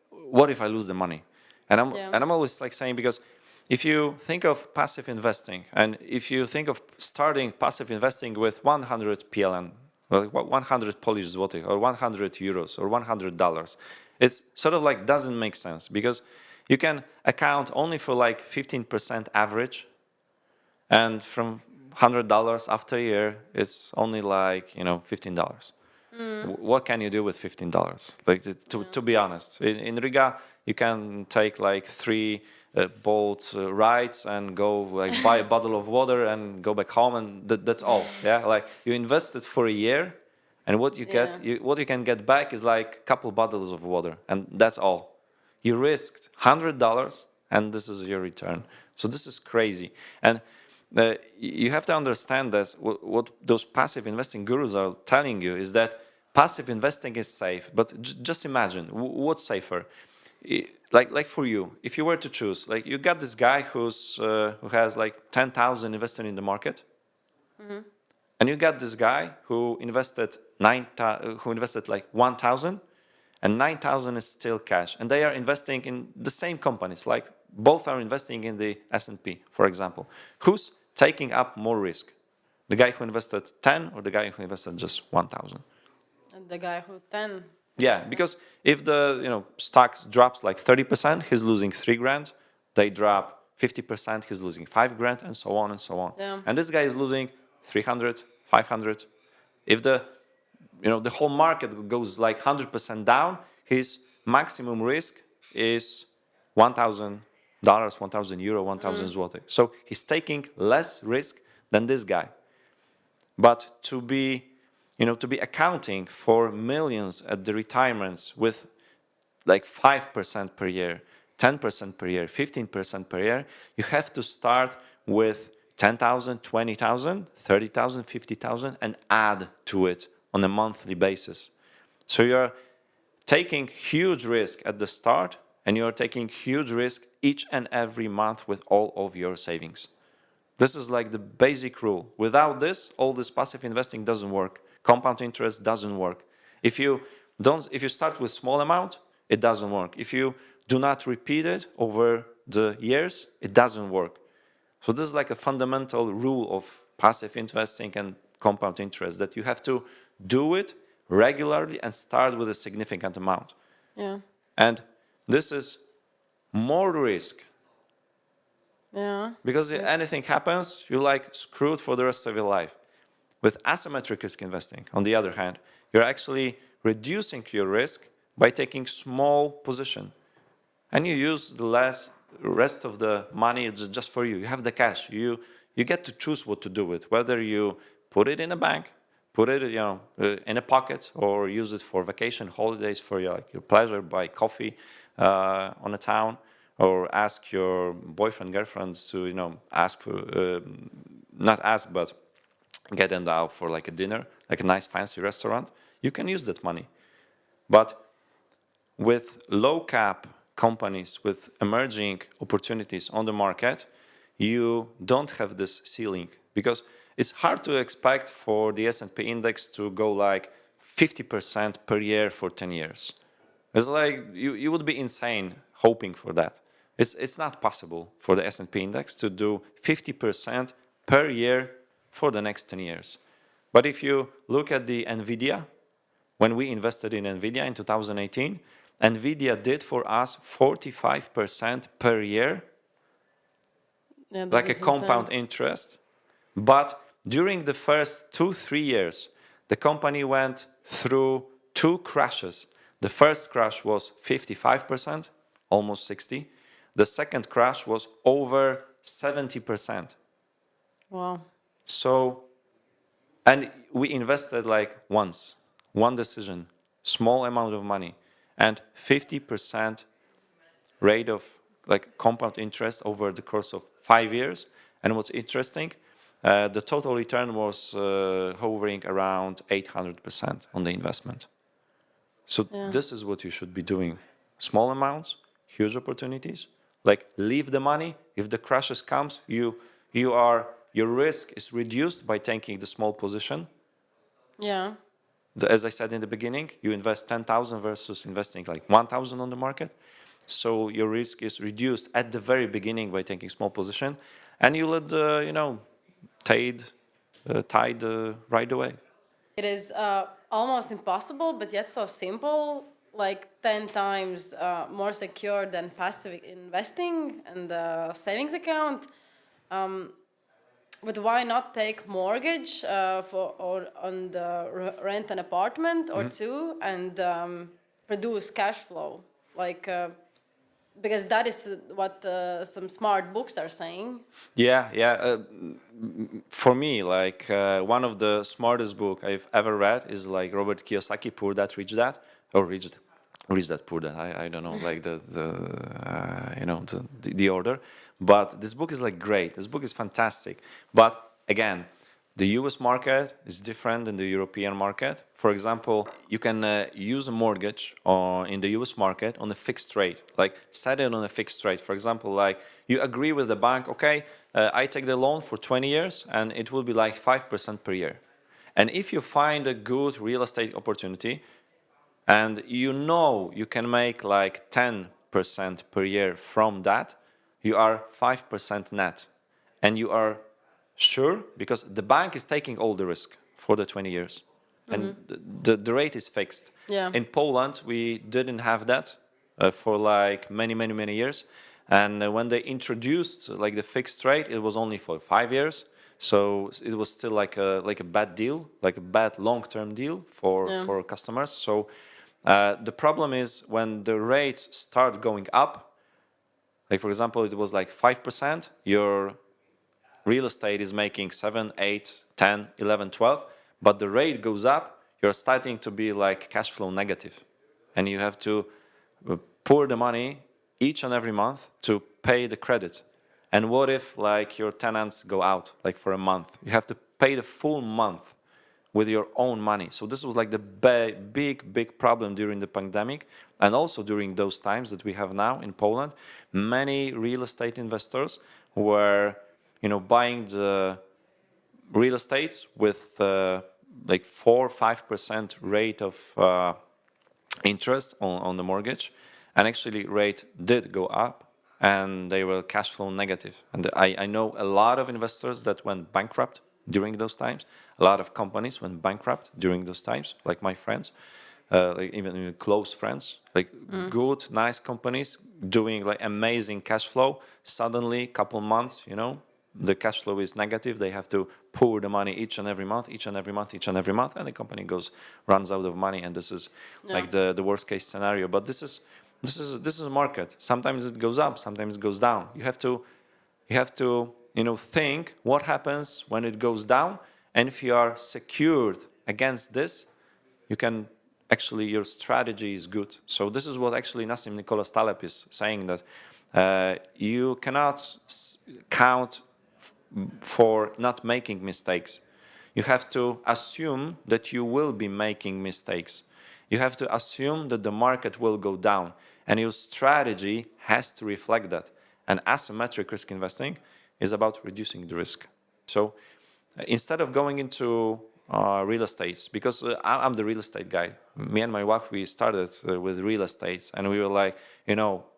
what if I lose the money? And I'm always like saying, because if you think of passive investing, and if you think of starting passive investing with 100 PLN, or 100 Polish zloty, or 100 euros, or $100, it's sort of like doesn't make sense, because you can account only for like 15% average, and from $100 after a year, it's only like $15. What can you do with $15? Like to be honest, in Riga, you can take like 3 boat rides and go like buy a bottle of water and go back home, and that's all. Yeah, like you invested for a year, and what you get, what you can get back is like a couple bottles of water, and that's all. You risked $100, and this is your return. So this is crazy, and you have to understand that what those passive investing gurus are telling you is that passive investing is safe. But just imagine, what's safer? Like for you, if you were to choose, like you got this guy who has like 10,000 invested in the market, and you got this guy who invested like 1,000, and 9,000 is still cash, and they are investing in the same companies. Like both are investing in the S&P, for example. Who's taking up more risk? The guy who invested 10 or the guy who invested just 1,000?
And the guy who 10.
Yeah, because if the stock drops like 30%, he's losing 3 grand. They drop 50%, he's losing 5 grand, and so on and so on.
Yeah.
And this guy is losing 300, 500. If the whole market goes like 100% down, his maximum risk is $1,000, 1,000 euro, 1,000 zloty. So he's taking less risk than this guy. But to be accounting for millions at the retirements with like 5% per year, 10% per year, 15% per year, you have to start with 10,000, 20,000, 30,000, 50,000 and add to it on a monthly basis. So you're taking huge risk at the start, and you're taking huge risk each and every month with all of your savings. This is like the basic rule. Without this, all this passive investing doesn't work. Compound interest doesn't work. If you start with small amount, it doesn't work. If you do not repeat it over the years, it doesn't work. So this is like a fundamental rule of passive investing and compound interest, that you have to do it regularly and start with a significant amount.
Yeah.
And this is more risk.
Yeah.
Because if anything happens, you're like screwed for the rest of your life. With asymmetric risk investing, on the other hand, you're actually reducing your risk by taking small position. And you use the rest of the money just for you. You have the cash. You get to choose what to do with, whether you put it in a bank, put it in a pocket, or use it for vacation, holidays, for your pleasure, buy coffee on a town, or ask your boyfriend, girlfriend to ask for, not ask, but get them out for like a dinner, like a nice fancy restaurant. You can use that money. But with low cap companies, with emerging opportunities on the market, you don't have this ceiling, because it's hard to expect for the S&P index to go like 50% per year for 10 years. It's like you would be insane hoping for that. It's not possible for the S&P index to do 50% per year for the next 10 years. But if you look at the NVidia, when we invested in NVidia in 2018, NVidia did for us 45% per year, like a compound interest. But during the first 2-3 years, the company went through 2 crashes. The first crash was 55%, almost 60%. The second crash was over 70%.
Wow.
So, and we invested like once, one decision, small amount of money, and 50% rate of like compound interest over the course of 5 years. And what's interesting, the total return was hovering around 800% on the investment. So this is what you should be doing. Small amounts, huge opportunities. Like leave the money. If the crashes comes, your risk is reduced by taking the small position.
Yeah.
As I said in the beginning, you invest 10,000 versus investing like 1,000 on the market. So your risk is reduced at the very beginning by taking small position, and you let tide right away.
It is almost impossible, but yet so simple, like 10 times more secure than passive investing and the savings account. But why not take mortgage rent an apartment or two and produce cash flow? Like, because that is what some smart books are saying.
Yeah. For me, like one of the smartest book I've ever read is like Robert Kiyosaki, Poor Dad, Rich Dad, or Rich Dad, Poor Dad. I don't know, like the order. But this book is like great. This book is fantastic. But again, the US market is different than the European market. For example, you can use a mortgage in the US market on a fixed rate, like set it on a fixed rate. For example, like you agree with the bank, okay, I take the loan for 20 years and it will be like 5% per year. And if you find a good real estate opportunity and you can make like 10% per year from that, you are 5% net. And you are sure, because the bank is taking all the risk for the 20 years. And the rate is fixed.
Yeah.
In Poland, we didn't have that for like many years. And when they introduced like the fixed rate, it was only for 5 years. So it was still like a bad deal, like a bad long-term deal for customers. So the problem is when the rates start going up, like for example, it was like 5%, your real estate is making 7, 8, 10, 11, 12, but the rate goes up, you're starting to be like cash flow negative. And you have to pour the money each and every month to pay the credit. And what if like your tenants go out like for a month? You have to pay the full month with your own money. So this was like the big problem during the pandemic, and also during those times that we have now in Poland. Many real estate investors were, buying the real estates with like 4 or 5% rate of interest on the mortgage, and actually rate did go up, and they were cash flow negative. And I know a lot of investors that went bankrupt during those times. A lot of companies went bankrupt during those times, like my friends, like even close friends, like good, nice companies doing like amazing cash flow. Suddenly, couple months, the cash flow is negative. They have to pour the money each and every month, and the company runs out of money. And this is like the worst case scenario. But this is a market. Sometimes it goes up, sometimes it goes down. You have to think what happens when it goes down, and if you are secured against this, you can actually, your strategy is good. So this is what actually Nassim Nicholas Taleb is saying, that you cannot count for not making mistakes. You have to assume that you will be making mistakes. You have to assume that the market will go down, and your strategy has to reflect that. And asymmetric risk investing is about reducing the risk. So instead of going into real estates, because I'm the real estate guy. Me and my wife, we started with real estates, and we were like,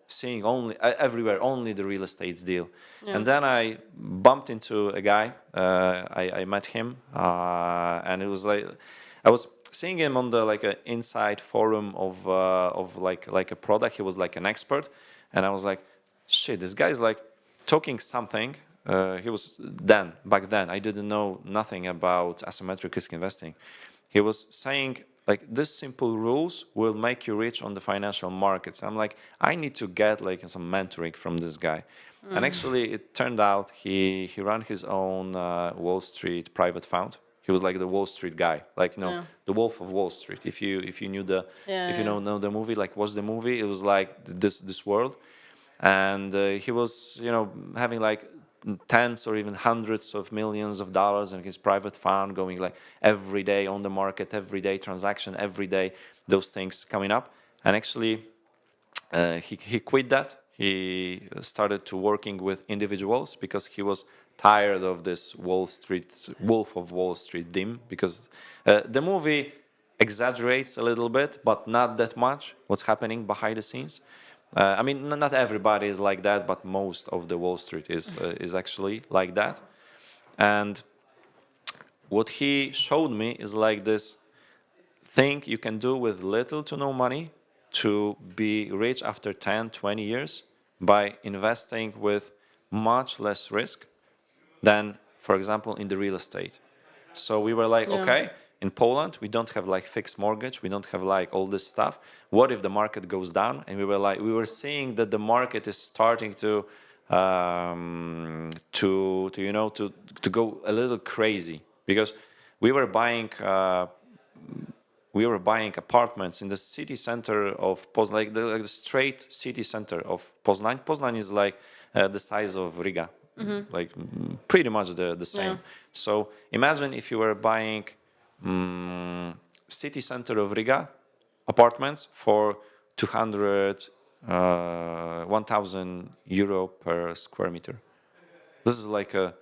seeing everywhere only the real estates deal. Yeah. And then I bumped into a guy. I met him, and it was like I was seeing him on the like an inside forum of like a product. He was like an expert, and I was like, shit, this guy's like talking something. He was back then, I didn't know nothing about asymmetric risk investing. He was saying like, this simple rules will make you rich on the financial markets. I'm like, I need to get like some mentoring from this guy. And actually it turned out he ran his own Wall Street private fund. He was like the Wall Street guy, like the Wolf of Wall Street. If you knew know the movie, like watch the movie, it was like this world. And he was having like tens or even hundreds of millions of dollars in his private fund, going like every day on the market, every day transaction, every day those things coming up. And actually he quit that. He started to working with individuals because he was tired of this Wolf of Wall Street theme, because the movie exaggerates a little bit, but not that much what's happening behind the scenes. I mean, not everybody is like that, but most of the Wall Street is actually like that. And what he showed me is like this thing you can do with little to no money to be rich after 10, 20 years by investing with much less risk than, for example, in the real estate. So we were like, okay, in Poland, we don't have like fixed mortgage. We don't have like all this stuff. What if the market goes down? And we were seeing that the market is starting to go a little crazy, because we were buying apartments in the city center of Poznań, like the straight city center of Poznań. Poznań is like the size of Riga, like pretty much the same. Yeah. So imagine if you were buying city center of Riga apartments for 1,000 euro per square meter. This is like a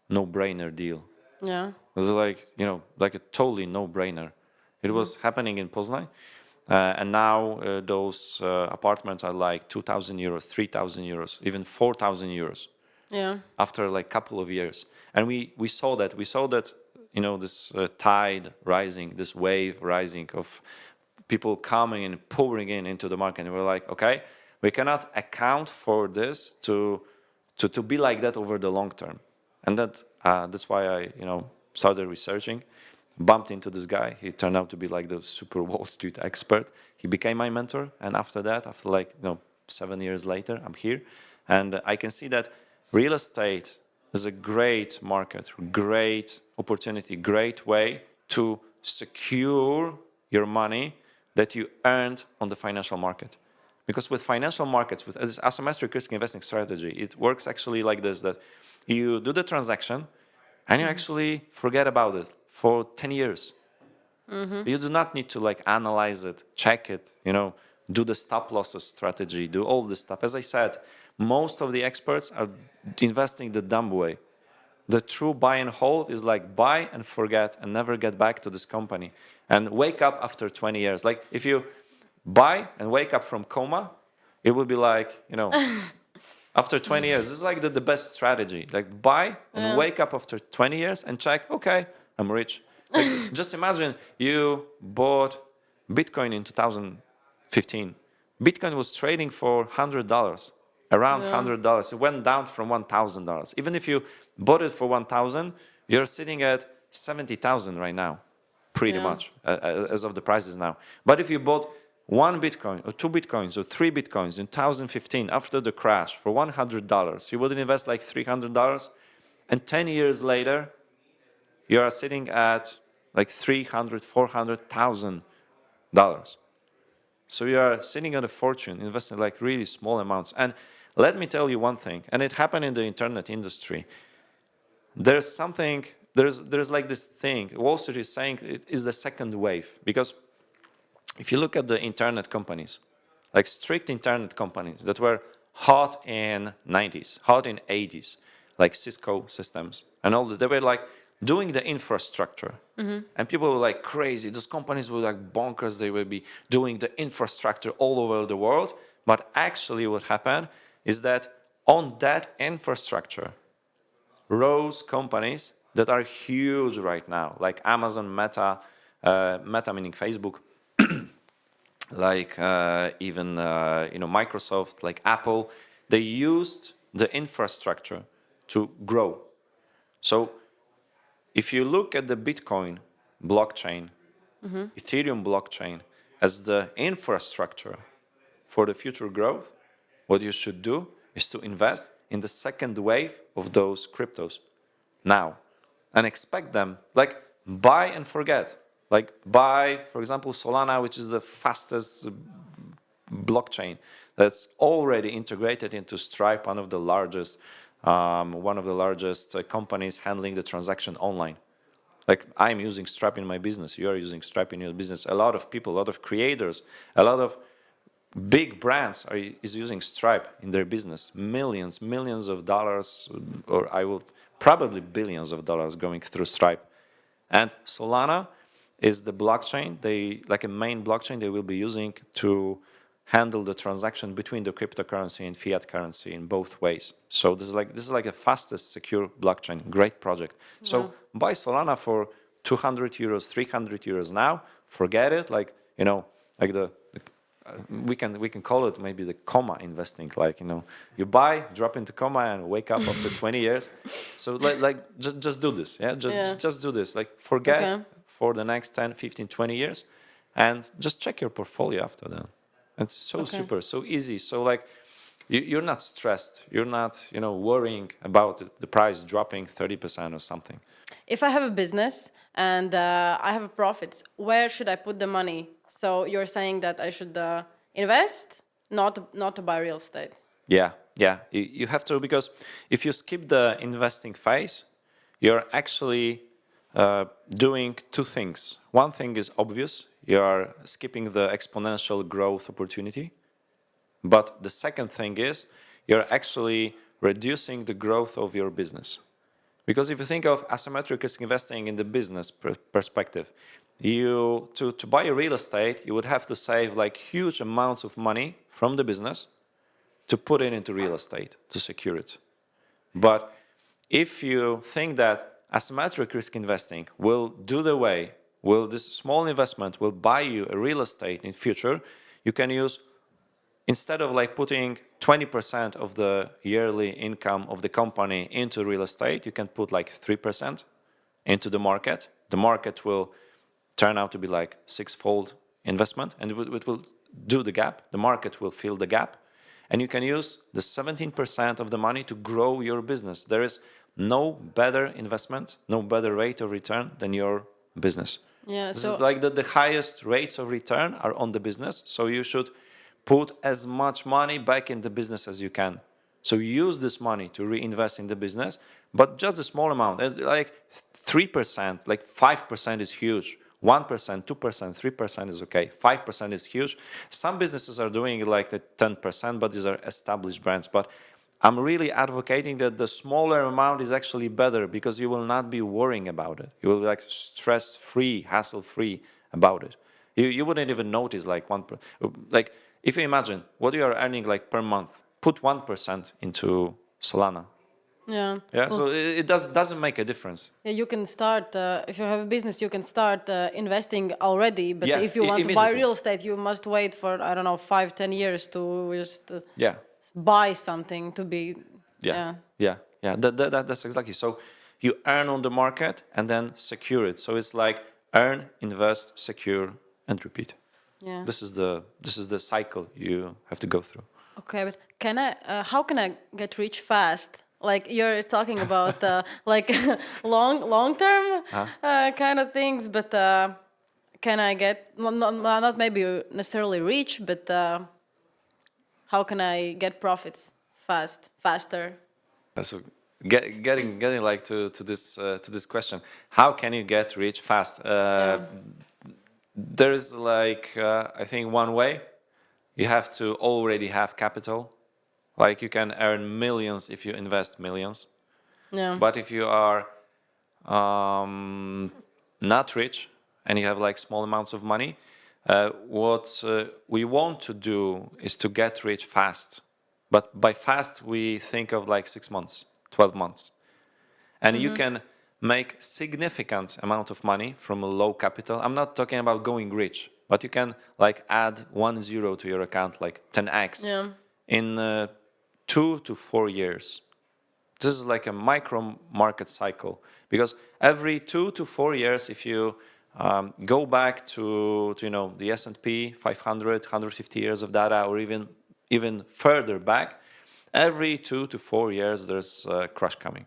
no-brainer deal. Yeah. This is like, like a totally no-brainer. It was happening in Poznań, and now those apartments are like 2,000 euros, 3,000 euros, even 4,000 euros. Yeah. After like couple of years, and we saw that this tide rising, this wave rising of people coming and pouring into the market, and we're like, okay, we cannot account for this to be like that over the long term, and that's why I started researching. Bumped into this guy. He turned out to be like the super Wall Street expert. He became my mentor, and after that, after 7 years later, I'm here, and I can see that real estate is a great market, great opportunity, great way to secure your money that you earned on the financial market. Because with financial markets, with this asymmetric risk investing strategy, it works actually like this, that you do the transaction and you actually forget about it for 10 years. You do not need to like analyze it, check it, do the stop losses strategy, do all this stuff. As I said, most of the experts are investing the dumb way. The true buy and hold is like buy and forget and never get back to this company and wake up after 20 years. Like if you buy and wake up from coma, it will be like, after 20 years. This is like the best strategy. Like buy and wake up after 20 years and check, okay, I'm rich. Like, just imagine you bought Bitcoin in 2015. Bitcoin was trading for $100, around $100. It went down from $1,000. Even if you bought it for 1,000, you're sitting at 70,000 right now, pretty much, as of the prices now. But if you bought 1 Bitcoin or 2 Bitcoins or 3 Bitcoins in 2015 after the crash for $100, you would invest like $300, and 10 years later, you are sitting at like $300,000, $400,000. So you are sitting on a fortune, investing like really small amounts. And let me tell you one thing, and it happened in the internet industry. There's something, there's like this thing, Wall Street is saying it is the second wave. Because if you look at the internet companies, like strict internet companies that were hot in 90s, hot in 80s, like Cisco systems and all that, they were like doing the infrastructure. And people were like crazy. Those companies were like bonkers. They would be doing the infrastructure all over the world. But actually what happened is that on that infrastructure rose companies that are huge right now, like Amazon, Meta meaning Facebook, like even Microsoft, like Apple. They used the infrastructure to grow. So if you look at the Bitcoin blockchain, Ethereum blockchain as the infrastructure for the future growth, what you should do is to invest in the second wave of those cryptos now and expect them, like buy and forget. Like buy, for example, Solana, which is the fastest blockchain that's already integrated into Stripe, one of the largest companies handling the transaction online. Like I'm using Stripe in my business, you are using Stripe in your business. A lot of people, a lot of creators, a lot of big brands is using Stripe in their business. Millions of dollars, or I will probably billions of dollars going through Stripe. And Solana is the blockchain, like a main blockchain they will be using to handle the transaction between the cryptocurrency and fiat currency in both ways. So this is like the fastest secure blockchain. Great project. So buy Solana for 200 euros, 300 euros now. Forget it. Like like we can call it maybe the comma investing. Like you buy, drop into comma, and wake up after 20 years. So just do this. Just do this. Like forget for the next 10, 15, 20 years, and just check your portfolio after that. It's so super, so easy. So like you're not stressed. You're not, worrying about the price dropping 30% or something.
If I have a business and I have profits, where should I put the money? So you're saying that I should invest, not to buy real estate.
Yeah. You have to, because if you skip the investing phase, you're actually doing two things. One thing is obvious. You are skipping the exponential growth opportunity. But the second thing is you're actually reducing the growth of your business. Because if you think of asymmetric risk investing in the business perspective, to buy a real estate, you would have to save like huge amounts of money from the business to put it into real estate, to secure it. But if you think that asymmetric risk investing will this small investment will buy you a real estate in future, you can use, instead of like putting 20% of the yearly income of the company into real estate, you can put like 3% into the market. The market will turn out to be like six-fold investment, and it will do the gap. The market will fill the gap, and you can use the 17% of the money to grow your business. There is no better investment, no better rate of return than your business. This is like the highest rates of return are on the business, so you should put as much money back in the business as you can. So use this money to reinvest in the business, but just a small amount. Like 3%, like 5% is huge. 1%, 2%, 3% is okay. 5% is huge. Some businesses are doing like the 10%, but these are established brands. But I'm really advocating that the smaller amount is actually better because you will not be worrying about it. You will be like stress-free, hassle-free about it. You wouldn't even notice like like if you imagine what you are earning like per month, put 1% into Solana.
Yeah.
Yeah, so it doesn't make a difference.
Yeah, you can start, if you have a business, you can start investing already. But
Yeah,
if you want to buy
immediately.
real estate, you must wait for, I don't know, 5-10 years to just
Yeah,
buy something to be,
yeah. That's exactly. So you earn on the market and then secure it. So it's like earn, invest, secure, and repeat.
yeah.
This is the cycle you have to go through.
Okay, but how can I get rich fast? Like you're talking about like long term kind of things, but can I get not maybe necessarily rich, but how can I get profits faster?
So getting like to this question, how can you get rich fast? There is like I think one way. You have to already have capital. Like you can earn millions if you invest millions.
Yeah.
But if you are not rich and you have like small amounts of money, what we want to do is to get rich fast. But by fast, we think of like 6 months, 12 months. And you can make significant amount of money from a low capital. I'm not talking about going rich, but you can like add 1 zero to your account, like 10x in 2 to 4 years. This is like a micro market cycle because every 2 to 4 years, if you go back to the S&P 500, 150 years of data, or even further back, every 2 to 4 years there's a crash coming,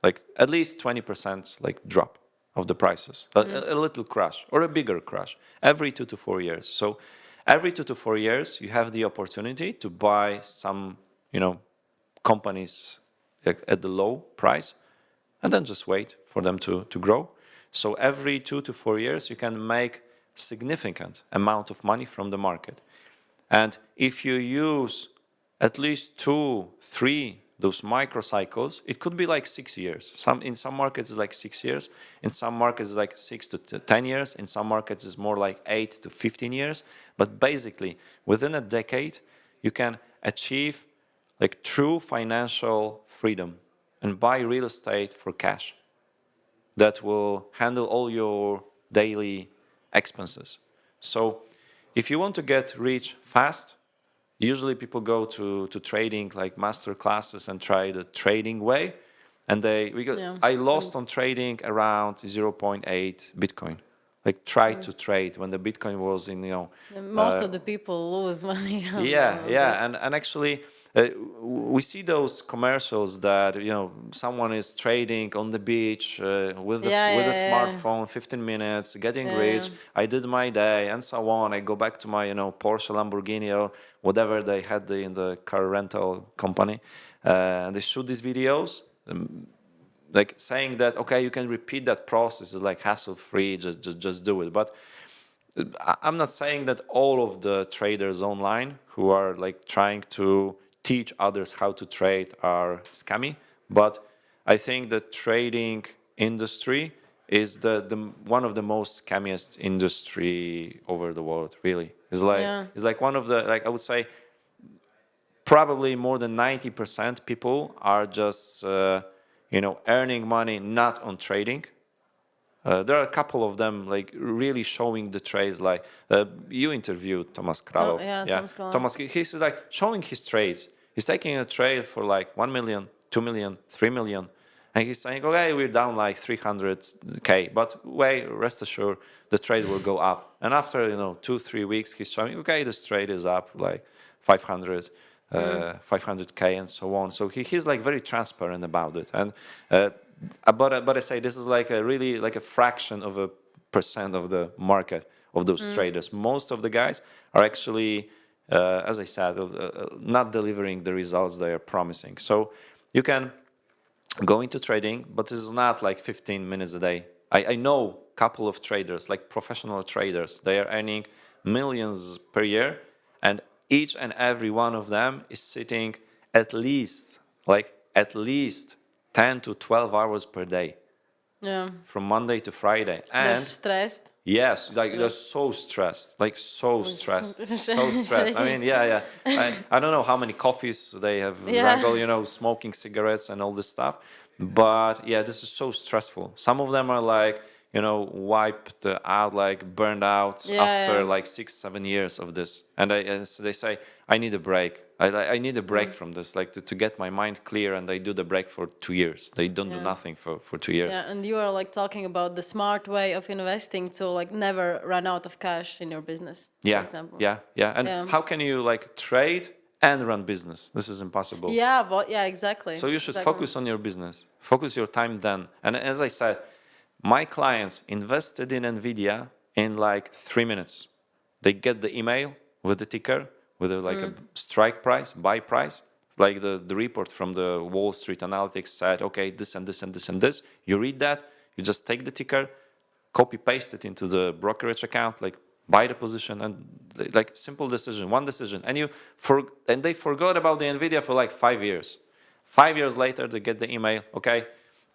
like at least 20% like drop of the prices, a little crash or a bigger crash every 2 to 4 years. So every 2 to 4 years you have the opportunity to buy some companies at the low price and then just wait for them to grow. So every 2 to 4 years you can make significant amount of money from the market. And if you use at least 2, 3 those microcycles, it could be like 6 years. In some markets it's like 6 years. In some markets it's like 6 to 10 years. In some markets it's more like 8 to 15 years. But basically, within a decade, you can achieve like true financial freedom and buy real estate for cash that will handle all your daily expenses. So if you want to get rich fast, usually people go to trading, like master classes, and try the trading way. And I lost on trading around 0.8 Bitcoin. Like try to trade when the Bitcoin was in,
Most of the people lose money.
And actually we see those commercials that someone is trading on the beach with a smartphone, 15 minutes, getting rich. I did my day and so on. I go back to my Porsche, Lamborghini, or whatever they had in the car rental company, and they shoot these videos, like saying that okay, you can repeat that process, is like hassle free, just do it. But I'm not saying that all of the traders online who are like trying to teach others how to trade are scammy, but I think the trading industry is the one of the most scammiest industry over the world. Really, it's like one of the, like I would say, probably more than 90% people are just earning money not on trading. There are a couple of them like really showing the trades. Like you interviewed Thomas Kralow. Thomas, he's like showing his trades. He's taking a trade for like 1 million, 2 million, 3 million. And he's saying, okay, we're down like 300K, but rest assured, the trade will go up. And after 2-3 weeks, he's showing, okay, this trade is up like 500K and so on. So he's like very transparent about it. And but I say this is like a really like a fraction of a percent of the market of those traders. Most of the guys are actually, as I said, not delivering the results they are promising. So you can go into trading, but this is not like 15 minutes a day. I know couple of traders, like professional traders. They are earning millions per year, and each and every one of them is sitting at least 10 to 12 hours per day.
Yeah.
From Monday to Friday.
They're
And
stressed.
yes, like they're so stressed, so stressed. I mean, yeah. I don't know how many coffees they have drank, smoking cigarettes and all this stuff. But yeah, this is so stressful. Some of them are like, wiped out, like burned out after like 6-7 years of this. And so they say, I need a break. I need a break from this, like to get my mind clear. And they do the break for 2 years. They don't do nothing for 2 years.
Yeah, and you are like talking about the smart way of investing to like never run out of cash in your business, for example.
Yeah. And how can you like trade and run business? This is impossible.
Yeah, exactly.
So you should focus on your business. Focus your time then. And as I said, my clients invested in NVidia in like 3 minutes. They get the email with the ticker, with a strike price, buy price. Like the report from the Wall Street Analytics said, okay, this and this and this and this. You read that, you just take the ticker, copy paste it into the brokerage account, like buy the position, and like simple decision, one decision. And they forgot about the NVIDIA for like 5 years. 5 years later, they get the email, okay,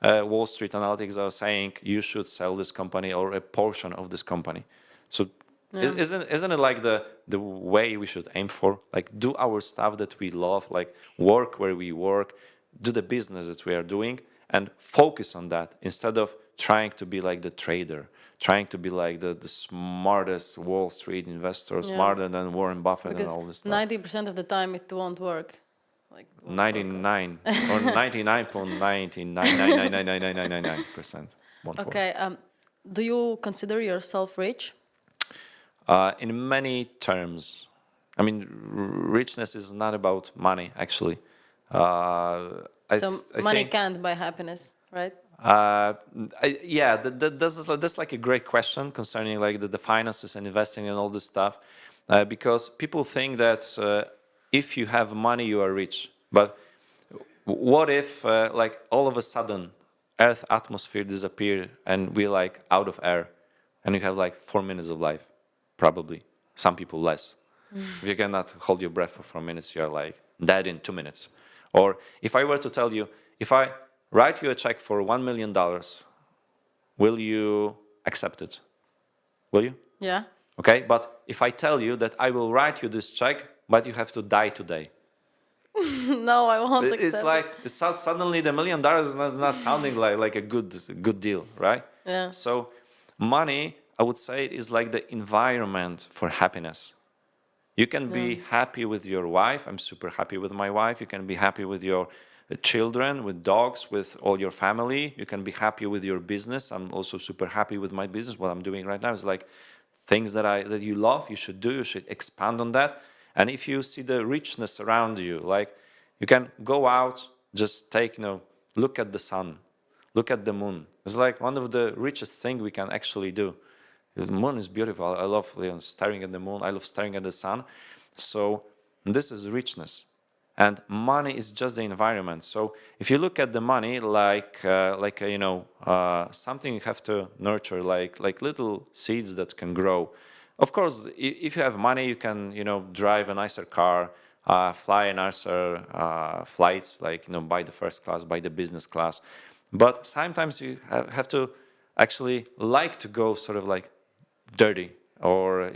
Wall Street Analytics are saying you should sell this company or a portion of this company. So isn't it like the way we should aim for? Like do our stuff that we love, like work where we work, do the business that we are doing, and focus on that instead of trying to be like the trader, trying to be like the smartest Wall Street investor, smarter than Warren Buffett and all this stuff.
90% of the time it won't work. Like
99 or 99.9999999% won't work.
Okay, do you consider yourself rich?
In many terms. I mean, richness is not about money, actually.
Money can't buy happiness, right?
That's like a great question concerning like the finances and investing and all this stuff, because people think that if you have money, you are rich. But what if like all of a sudden Earth atmosphere disappeared and we're like out of air and you have like 4 minutes of life? Probably. Some people less. If you cannot hold your breath for 4 minutes, you're like dead in 2 minutes. Or if I were to tell you, if I write you a check for $1 million, will you accept it? Will you?
Yeah.
Okay, but if I tell you that I will write you this check, but you have to die today.
No, I won't accept
it's like suddenly the $1 million is not sounding like a good deal, right?
Yeah.
So money, I would say, is like the environment for happiness. You can be happy with your wife. I'm super happy with my wife. You can be happy with your children, with dogs, with all your family. You can be happy with your business. I'm also super happy with my business. What I'm doing right now is like things that you love, you should do, you should expand on that. And if you see the richness around you, like you can go out, just look at the sun, look at the moon. It's like one of the richest things we can actually do. The moon is beautiful. I love staring at the moon. I love staring at the sun. So this is richness. And money is just the environment. So if you look at the money like something you have to nurture, like little seeds that can grow. Of course, if you have money, you can drive a nicer car, fly a nicer flights, like buy the first class, buy the business class. But sometimes you have to actually like to go sort of like dirty, or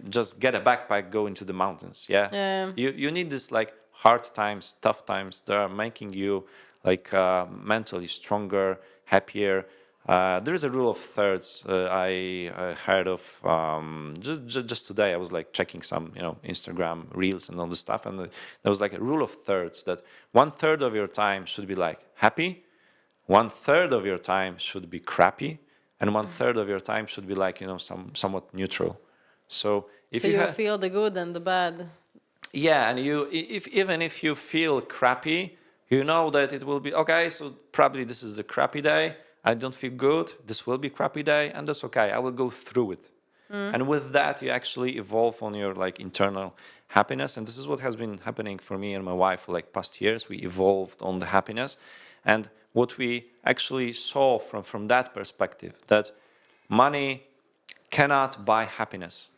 just get a backpack, go into the mountains. You need this like hard times, tough times that are making you like mentally stronger, happier. There is a rule of thirds I heard of just today. I was like checking some Instagram reels and all this stuff, and there was like a rule of thirds that 1/3 of your time should be like happy, 1/3 of your time should be crappy, and 1/3 of your time should be like somewhat neutral. So if you
feel the good and the bad.
Yeah, and even if you feel crappy, you know that it will be okay. So probably this is a crappy day. I don't feel good. This will be a crappy day, and that's okay. I will go through it. And with that, you actually evolve on your like internal happiness. And this is what has been happening for me and my wife for like past years. We evolved on the happiness, and what we actually saw from that perspective, that money cannot buy happiness,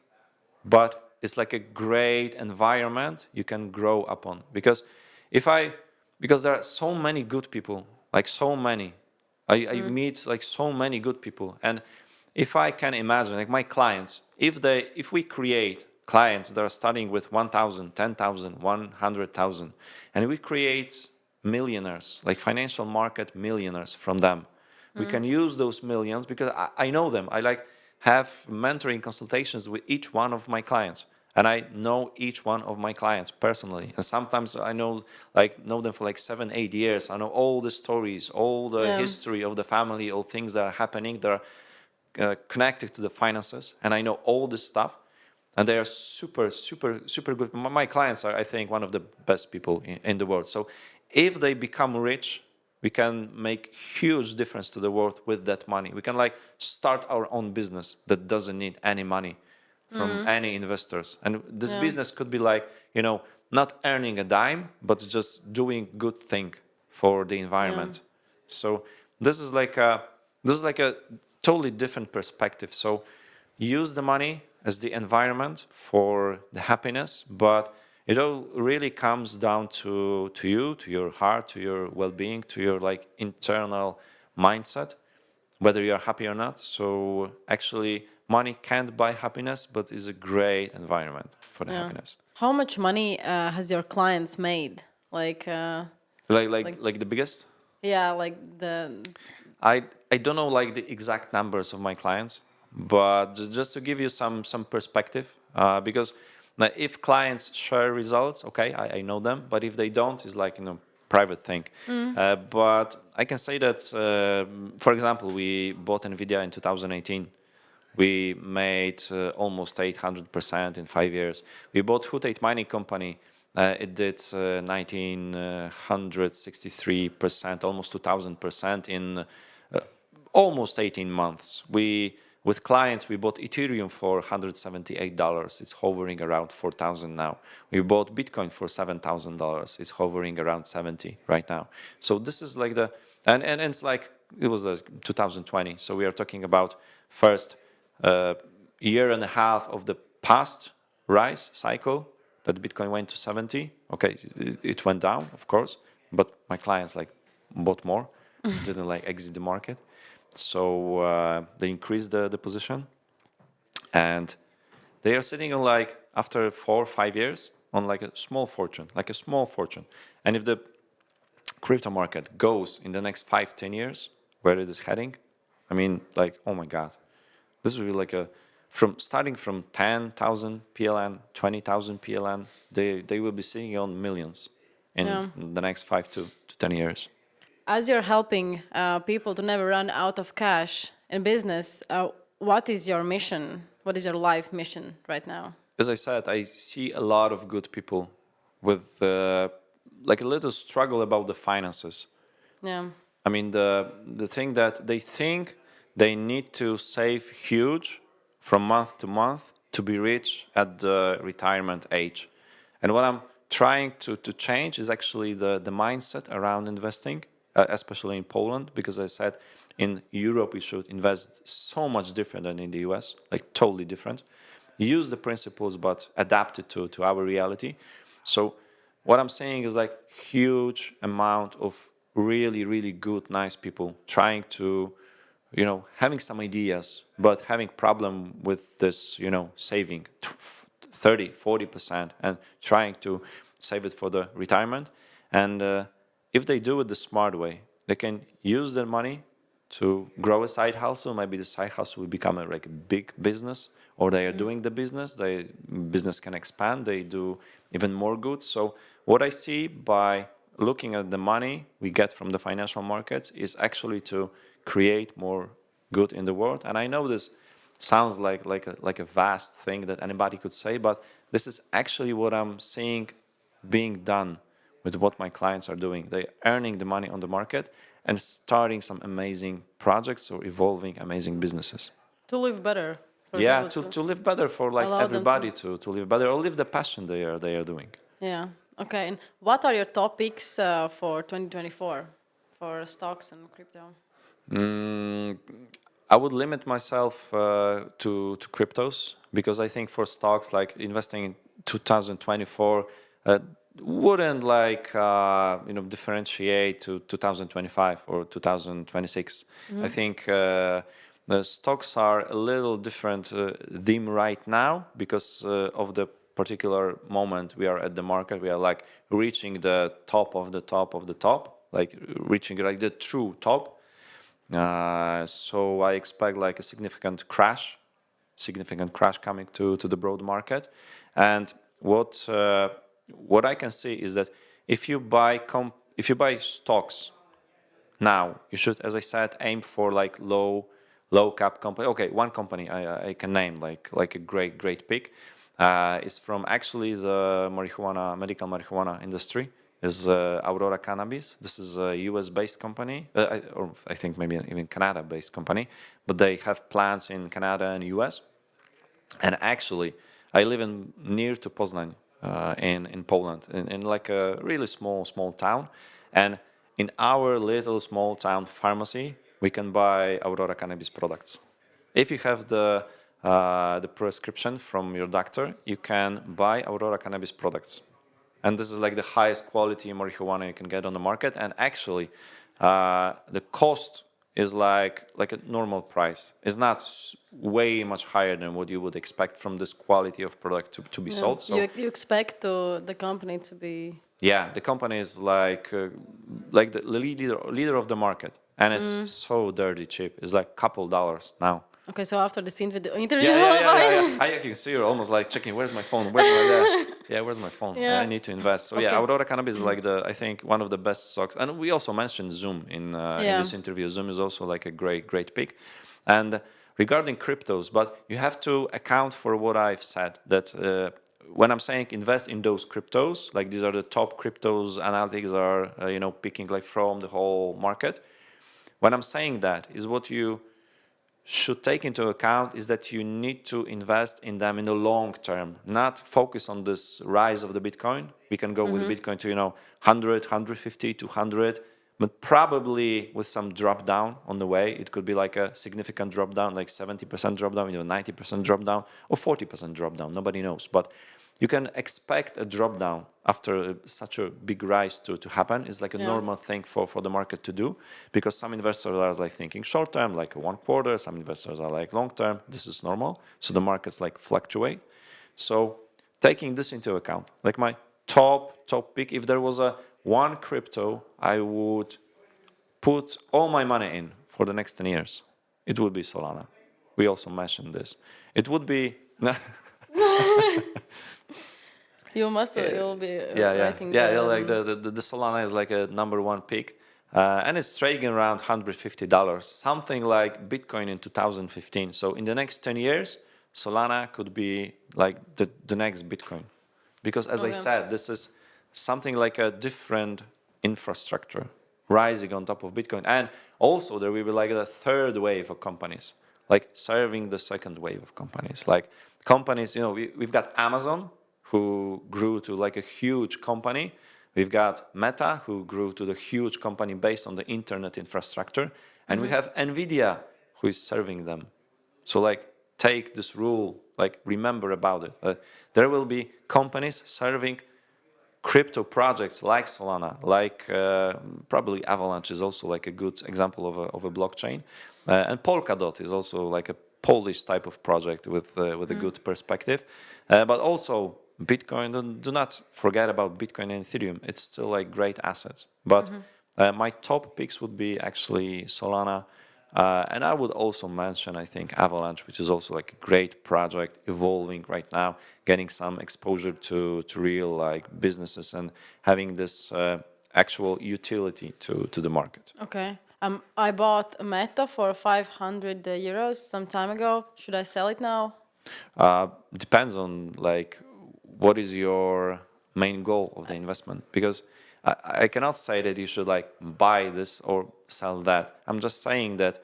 but it's like a great environment you can grow upon. Because because there are so many good people, like so many. I meet like so many good people, and if I can imagine, like my clients, if we create clients that are starting with 1,000, 10,000, 100,000, and we create millionaires, like financial market millionaires from them, we can use those millions because I know them. I like have mentoring consultations with each one of my clients, and I know each one of my clients personally. And sometimes I know them for like 7, 8 years. I know all the stories, all the history of the family, all things that are happening that are connected to the finances, and I know all this stuff. And they are super, super, super good. My clients are, I think, one of the best people in the world. So if they become rich, we can make huge difference to the world with that money. We can like start our own business that doesn't need any money from any investors. And this business could be like, not earning a dime, but just doing good thing for the environment. So this is like a totally different perspective. So use the money as the environment for the happiness, but it all really comes down to you, to your heart, to your well-being, to your like internal mindset, whether you're happy or not. So actually money can't buy happiness, but is a great environment for the happiness.
How much money has your clients made? Like
the biggest?
Yeah, like the.
I don't know like the exact numbers of my clients, but just to give you some perspective, because if clients share results, okay, I know them, but if they don't, it's like private thing. But I can say that, for example, we bought NVidia in 2018. We made almost 800% in 5 years. We bought Hut mining company. It did 1963%, almost 2000% in almost 18 months. With clients, we bought Ethereum for $178. It's hovering around 4,000 now. We bought Bitcoin for $7,000. It's hovering around 70 right now. So this is like and it's like, it was 2020. So we are talking about first year and a half of the past rise cycle that Bitcoin went to 70. Okay, it went down, of course, but my clients like bought more, didn't like exit the market. So they increased the position, and they are sitting on like after 4 or 5 years on like a small fortune. And if the crypto market goes in the next 5-10 years where it is heading, I mean, like, oh my God, this will be like starting from 10,000 PLN, 20,000 PLN, they will be sitting on millions in the next 5 to 10 years.
As you're helping people to never run out of cash in business, what is your mission? What is your life mission right now?
As I said, I see a lot of good people with like a little struggle about the finances.
Yeah.
I mean, the thing that they think they need to save huge from month to month to be rich at the retirement age. And what I'm trying to change is actually the mindset around investing. Especially in Poland, because I said in Europe we should invest so much different than in the US, like totally different. Use the principles but adapt it to our reality. So what I'm saying is like huge amount of really, really good, nice people trying to, having some ideas, but having problem with this, saving 30, 40% and trying to save it for the retirement. And if they do it the smart way, they can use their money to grow a side hustle. Maybe the side hustle will become a big business, or they are doing the business. The business can expand. They do even more good. So what I see by looking at the money we get from the financial markets is actually to create more good in the world. And I know this sounds like a vast thing that anybody could say, but this is actually what I'm seeing being done with what my clients are doing. They're earning the money on the market and starting some amazing projects or evolving amazing businesses.
To live better.
Yeah, to live better for like everybody to live better or live the passion they are doing.
Yeah. Okay. And what are your topics for 2024 for stocks and crypto?
I would limit myself to cryptos, because I think for stocks, like investing in 2024 wouldn't differentiate to 2025 or 2026. I think the stocks are a little different theme right now because of the particular moment we are at the market. We are like reaching the top of the top of the top, like reaching like the true top. So I expect like a significant crash coming to the broad market. And what I can see is that if you buy stocks now, you should, as I said, aim for like low cap company. Okay, one company I can name like a great pick is from actually the medical marijuana industry, is Aurora Cannabis. This is a US-based company, or I think maybe even Canada-based company, but they have plants in Canada and US. And actually, I live near to Poznań in Poland, in like a really small town. And in our little small town pharmacy, we can buy Aurora Cannabis products. If you have the prescription from your doctor, you can buy Aurora Cannabis products. And this is like the highest quality marijuana you can get on the market. And actually, the cost is like a normal price. It's not way much higher than what you would expect from this quality of product to be sold. So
you expect the company to be...
Yeah, the company is like the leader of the market. And it's so dirty cheap. It's like couple dollars now.
Okay, so after this interview,
yeah. I can see you're almost like checking, where's my phone? Where's my phone?
Yeah.
I need to invest. So yeah, Aurora Cannabis is like I think one of the best stocks. And we also mentioned Zoom in this interview. Zoom is also like a great pick. And regarding cryptos, but you have to account for what I've said, that when I'm saying invest in those cryptos, like these are the top cryptos, analytics are picking like from the whole market. When I'm saying that, is what you should take into account is that you need to invest in them in the long term, not focus on this rise of the Bitcoin. We can go with Bitcoin to 100, 150, 200, but probably with some drop down on the way. It could be like a significant drop down, like 70% drop down, 90% drop down, or 40% drop down. Nobody knows, but you can expect a drop down after such a big rise to happen. It's like a normal thing for the market to do, because some investors are like thinking short term, like 1 quarter. Some investors are like long term. This is normal. So the markets like fluctuate. So taking this into account, like my top pick, if there was one crypto I would put all my money in for the next 10 years, it would be Solana. We also mentioned this. It would be...
You'll be writing
like the Solana is like a number one pick, and it's trading around $150, something like Bitcoin in 2015. So in the next 10 years, Solana could be like the next Bitcoin, because as I said, this is something like a different infrastructure rising on top of Bitcoin. And also there will be like a third wave of companies, like serving the second wave of companies. Like companies, we've got Amazon, who grew to like a huge company. We've got Meta, who grew to the huge company based on the internet infrastructure. And we have NVidia, who is serving them. So like take this rule, like remember about it. There will be companies serving crypto projects like Solana, like probably Avalanche is also like a good example of a blockchain. And Polkadot is also like a Polish type of project with a good perspective. But also Bitcoin, do not forget about Bitcoin and Ethereum. It's still like great assets. But my top picks would be actually Solana. And I would also mention, I think, Avalanche, which is also like a great project, evolving right now, getting some exposure to real like businesses and having this actual utility to the market.
Okay. I bought a Meta for 500 euros some time ago. Should I sell it now?
Depends on like what is your main goal of the investment, because I cannot say that you should like buy this or sell that. I'm just saying that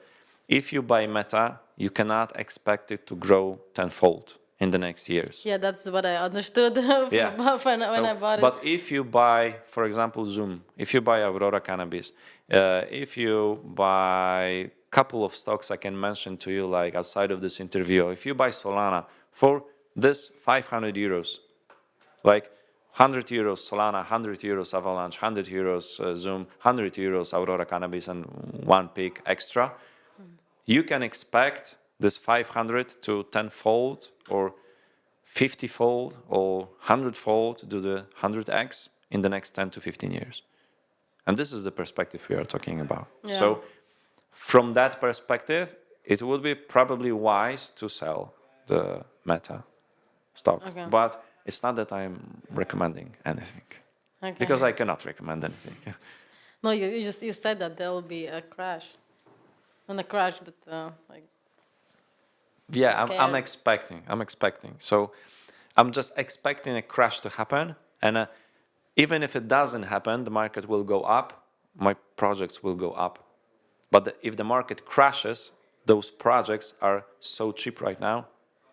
if you buy Meta, you cannot expect it to grow tenfold in the next years.
Yeah, that's what I understood when I bought it.
But if you buy, for example, Zoom, if you buy Aurora Cannabis, if you buy couple of stocks I can mention to you, like outside of this interview. If you buy Solana for this 500 euros, like 100 euros Solana, 100 euros Avalanche, 100 euros Zoom, 100 euros Aurora Cannabis, and one pick extra, you can expect this 500 to 10-fold or 50-fold or 100-fold to the 100x in the next 10 to 15 years. And this is the perspective we are talking about.
Yeah.
So from that perspective, it would be probably wise to sell the Meta stocks.
Okay.
But it's not that I'm recommending anything,
Okay.
because I cannot recommend anything.
No, you said that there will be a crash. Not a crash, but like.
Yeah, I'm
scared.
expecting. So I'm just expecting a crash to happen. And even if it doesn't happen, the market will go up. My projects will go up. But if the market crashes, those projects are so cheap right now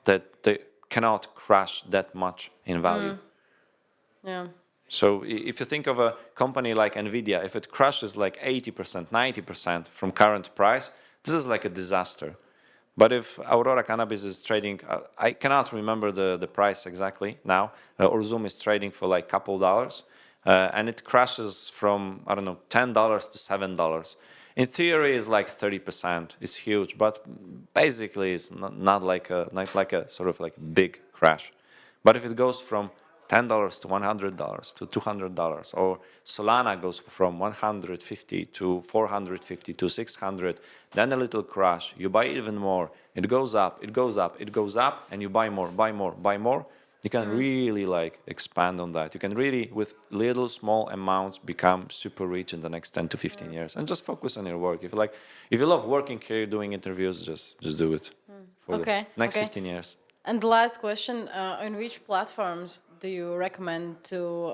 that they cannot crash that much in value.
Yeah.
So if you think of a company like NVidia, if it crashes like 80%, 90% from current price, this is like a disaster. But if Aurora Cannabis is trading, I cannot remember the price exactly now, or Zoom is trading for like couple dollars, and it crashes from, I don't know, $10 to $7. In theory, it's like 30%. It's huge, but basically it's not like a sort of like big crash. But if it goes from $10 to $100 to $200, or Solana goes from 150 to 450 to 600, then a little crash, you buy even more, it goes up, it goes up, it goes up, and you buy more, buy more, buy more. You can really like expand on that. You can really, with little small amounts, become super rich in the next 10 to 15 years, and just focus on your work. If you love working here, doing interviews, just do it for the next 15 years.
And the last question, on which platforms do you recommend to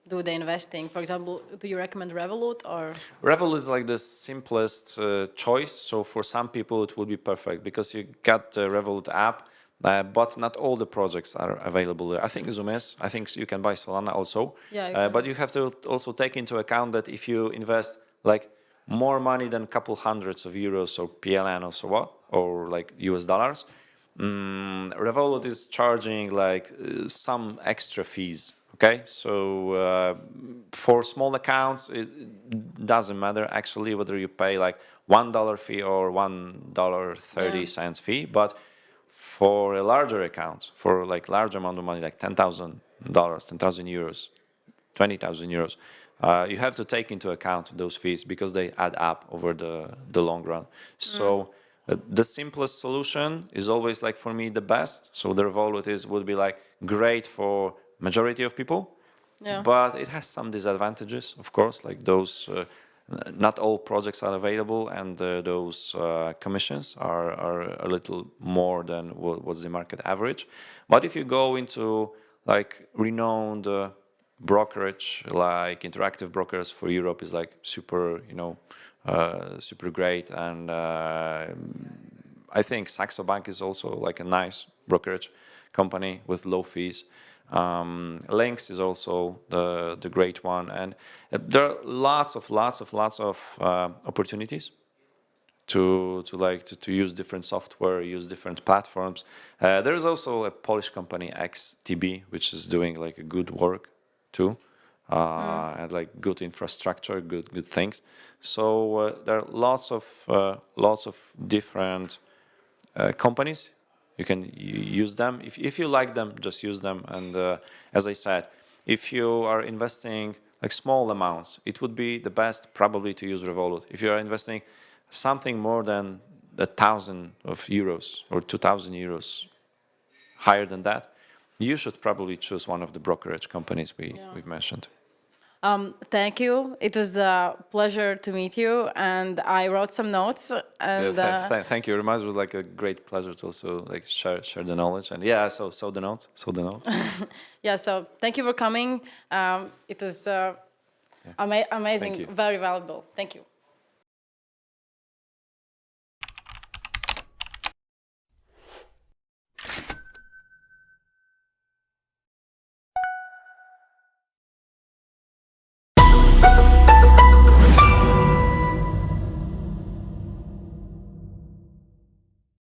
do the investing? For example, do you recommend Revolut or?
Revolut is like the simplest choice. So for some people, it will be perfect because you got the Revolut app, but not all the projects are available there. I think Zoom is. I think you can buy Solana also.
Yeah,
but you have to also take into account that if you invest like more money than a couple hundreds of euros or PLN or so what, or like US dollars, Revolut is charging like some extra fees. Okay, so for small accounts, it doesn't matter actually whether you pay like $1 fee or $1.30 fee. But for a larger account, for like large amount of money, like $10,000, 10,000 euros, 20,000 euros, you have to take into account those fees because they add up over the long run. So. The simplest solution is always like for me the best. So the Revolut would be like great for majority of people, but it has some disadvantages, of course, like those. Not all projects are available, and those commissions are a little more than what's the market average. But if you go into like renowned brokerage, like Interactive Brokers for Europe is like super, super great, and I think Saxo Bank is also like a nice brokerage company with low fees. Lynx is also the great one, and there are lots of opportunities to use different software, use different platforms. There is also a Polish company XTB which is doing like a good work too. And like good infrastructure, good things. So there are lots of different companies. You can use them. If you like them, just use them. And as I said, if you are investing like small amounts, it would be the best probably to use Revolut. If you are investing something more than 1,000 euros or 2,000 euros, higher than that, you should probably choose one of the brokerage companies we've mentioned.
Thank you. It was a pleasure to meet you, and I wrote some notes. And
thank you. It was like a great pleasure to also like share the knowledge. And so the notes.
Yeah. So thank you for coming. It was amazing, very valuable. Thank you.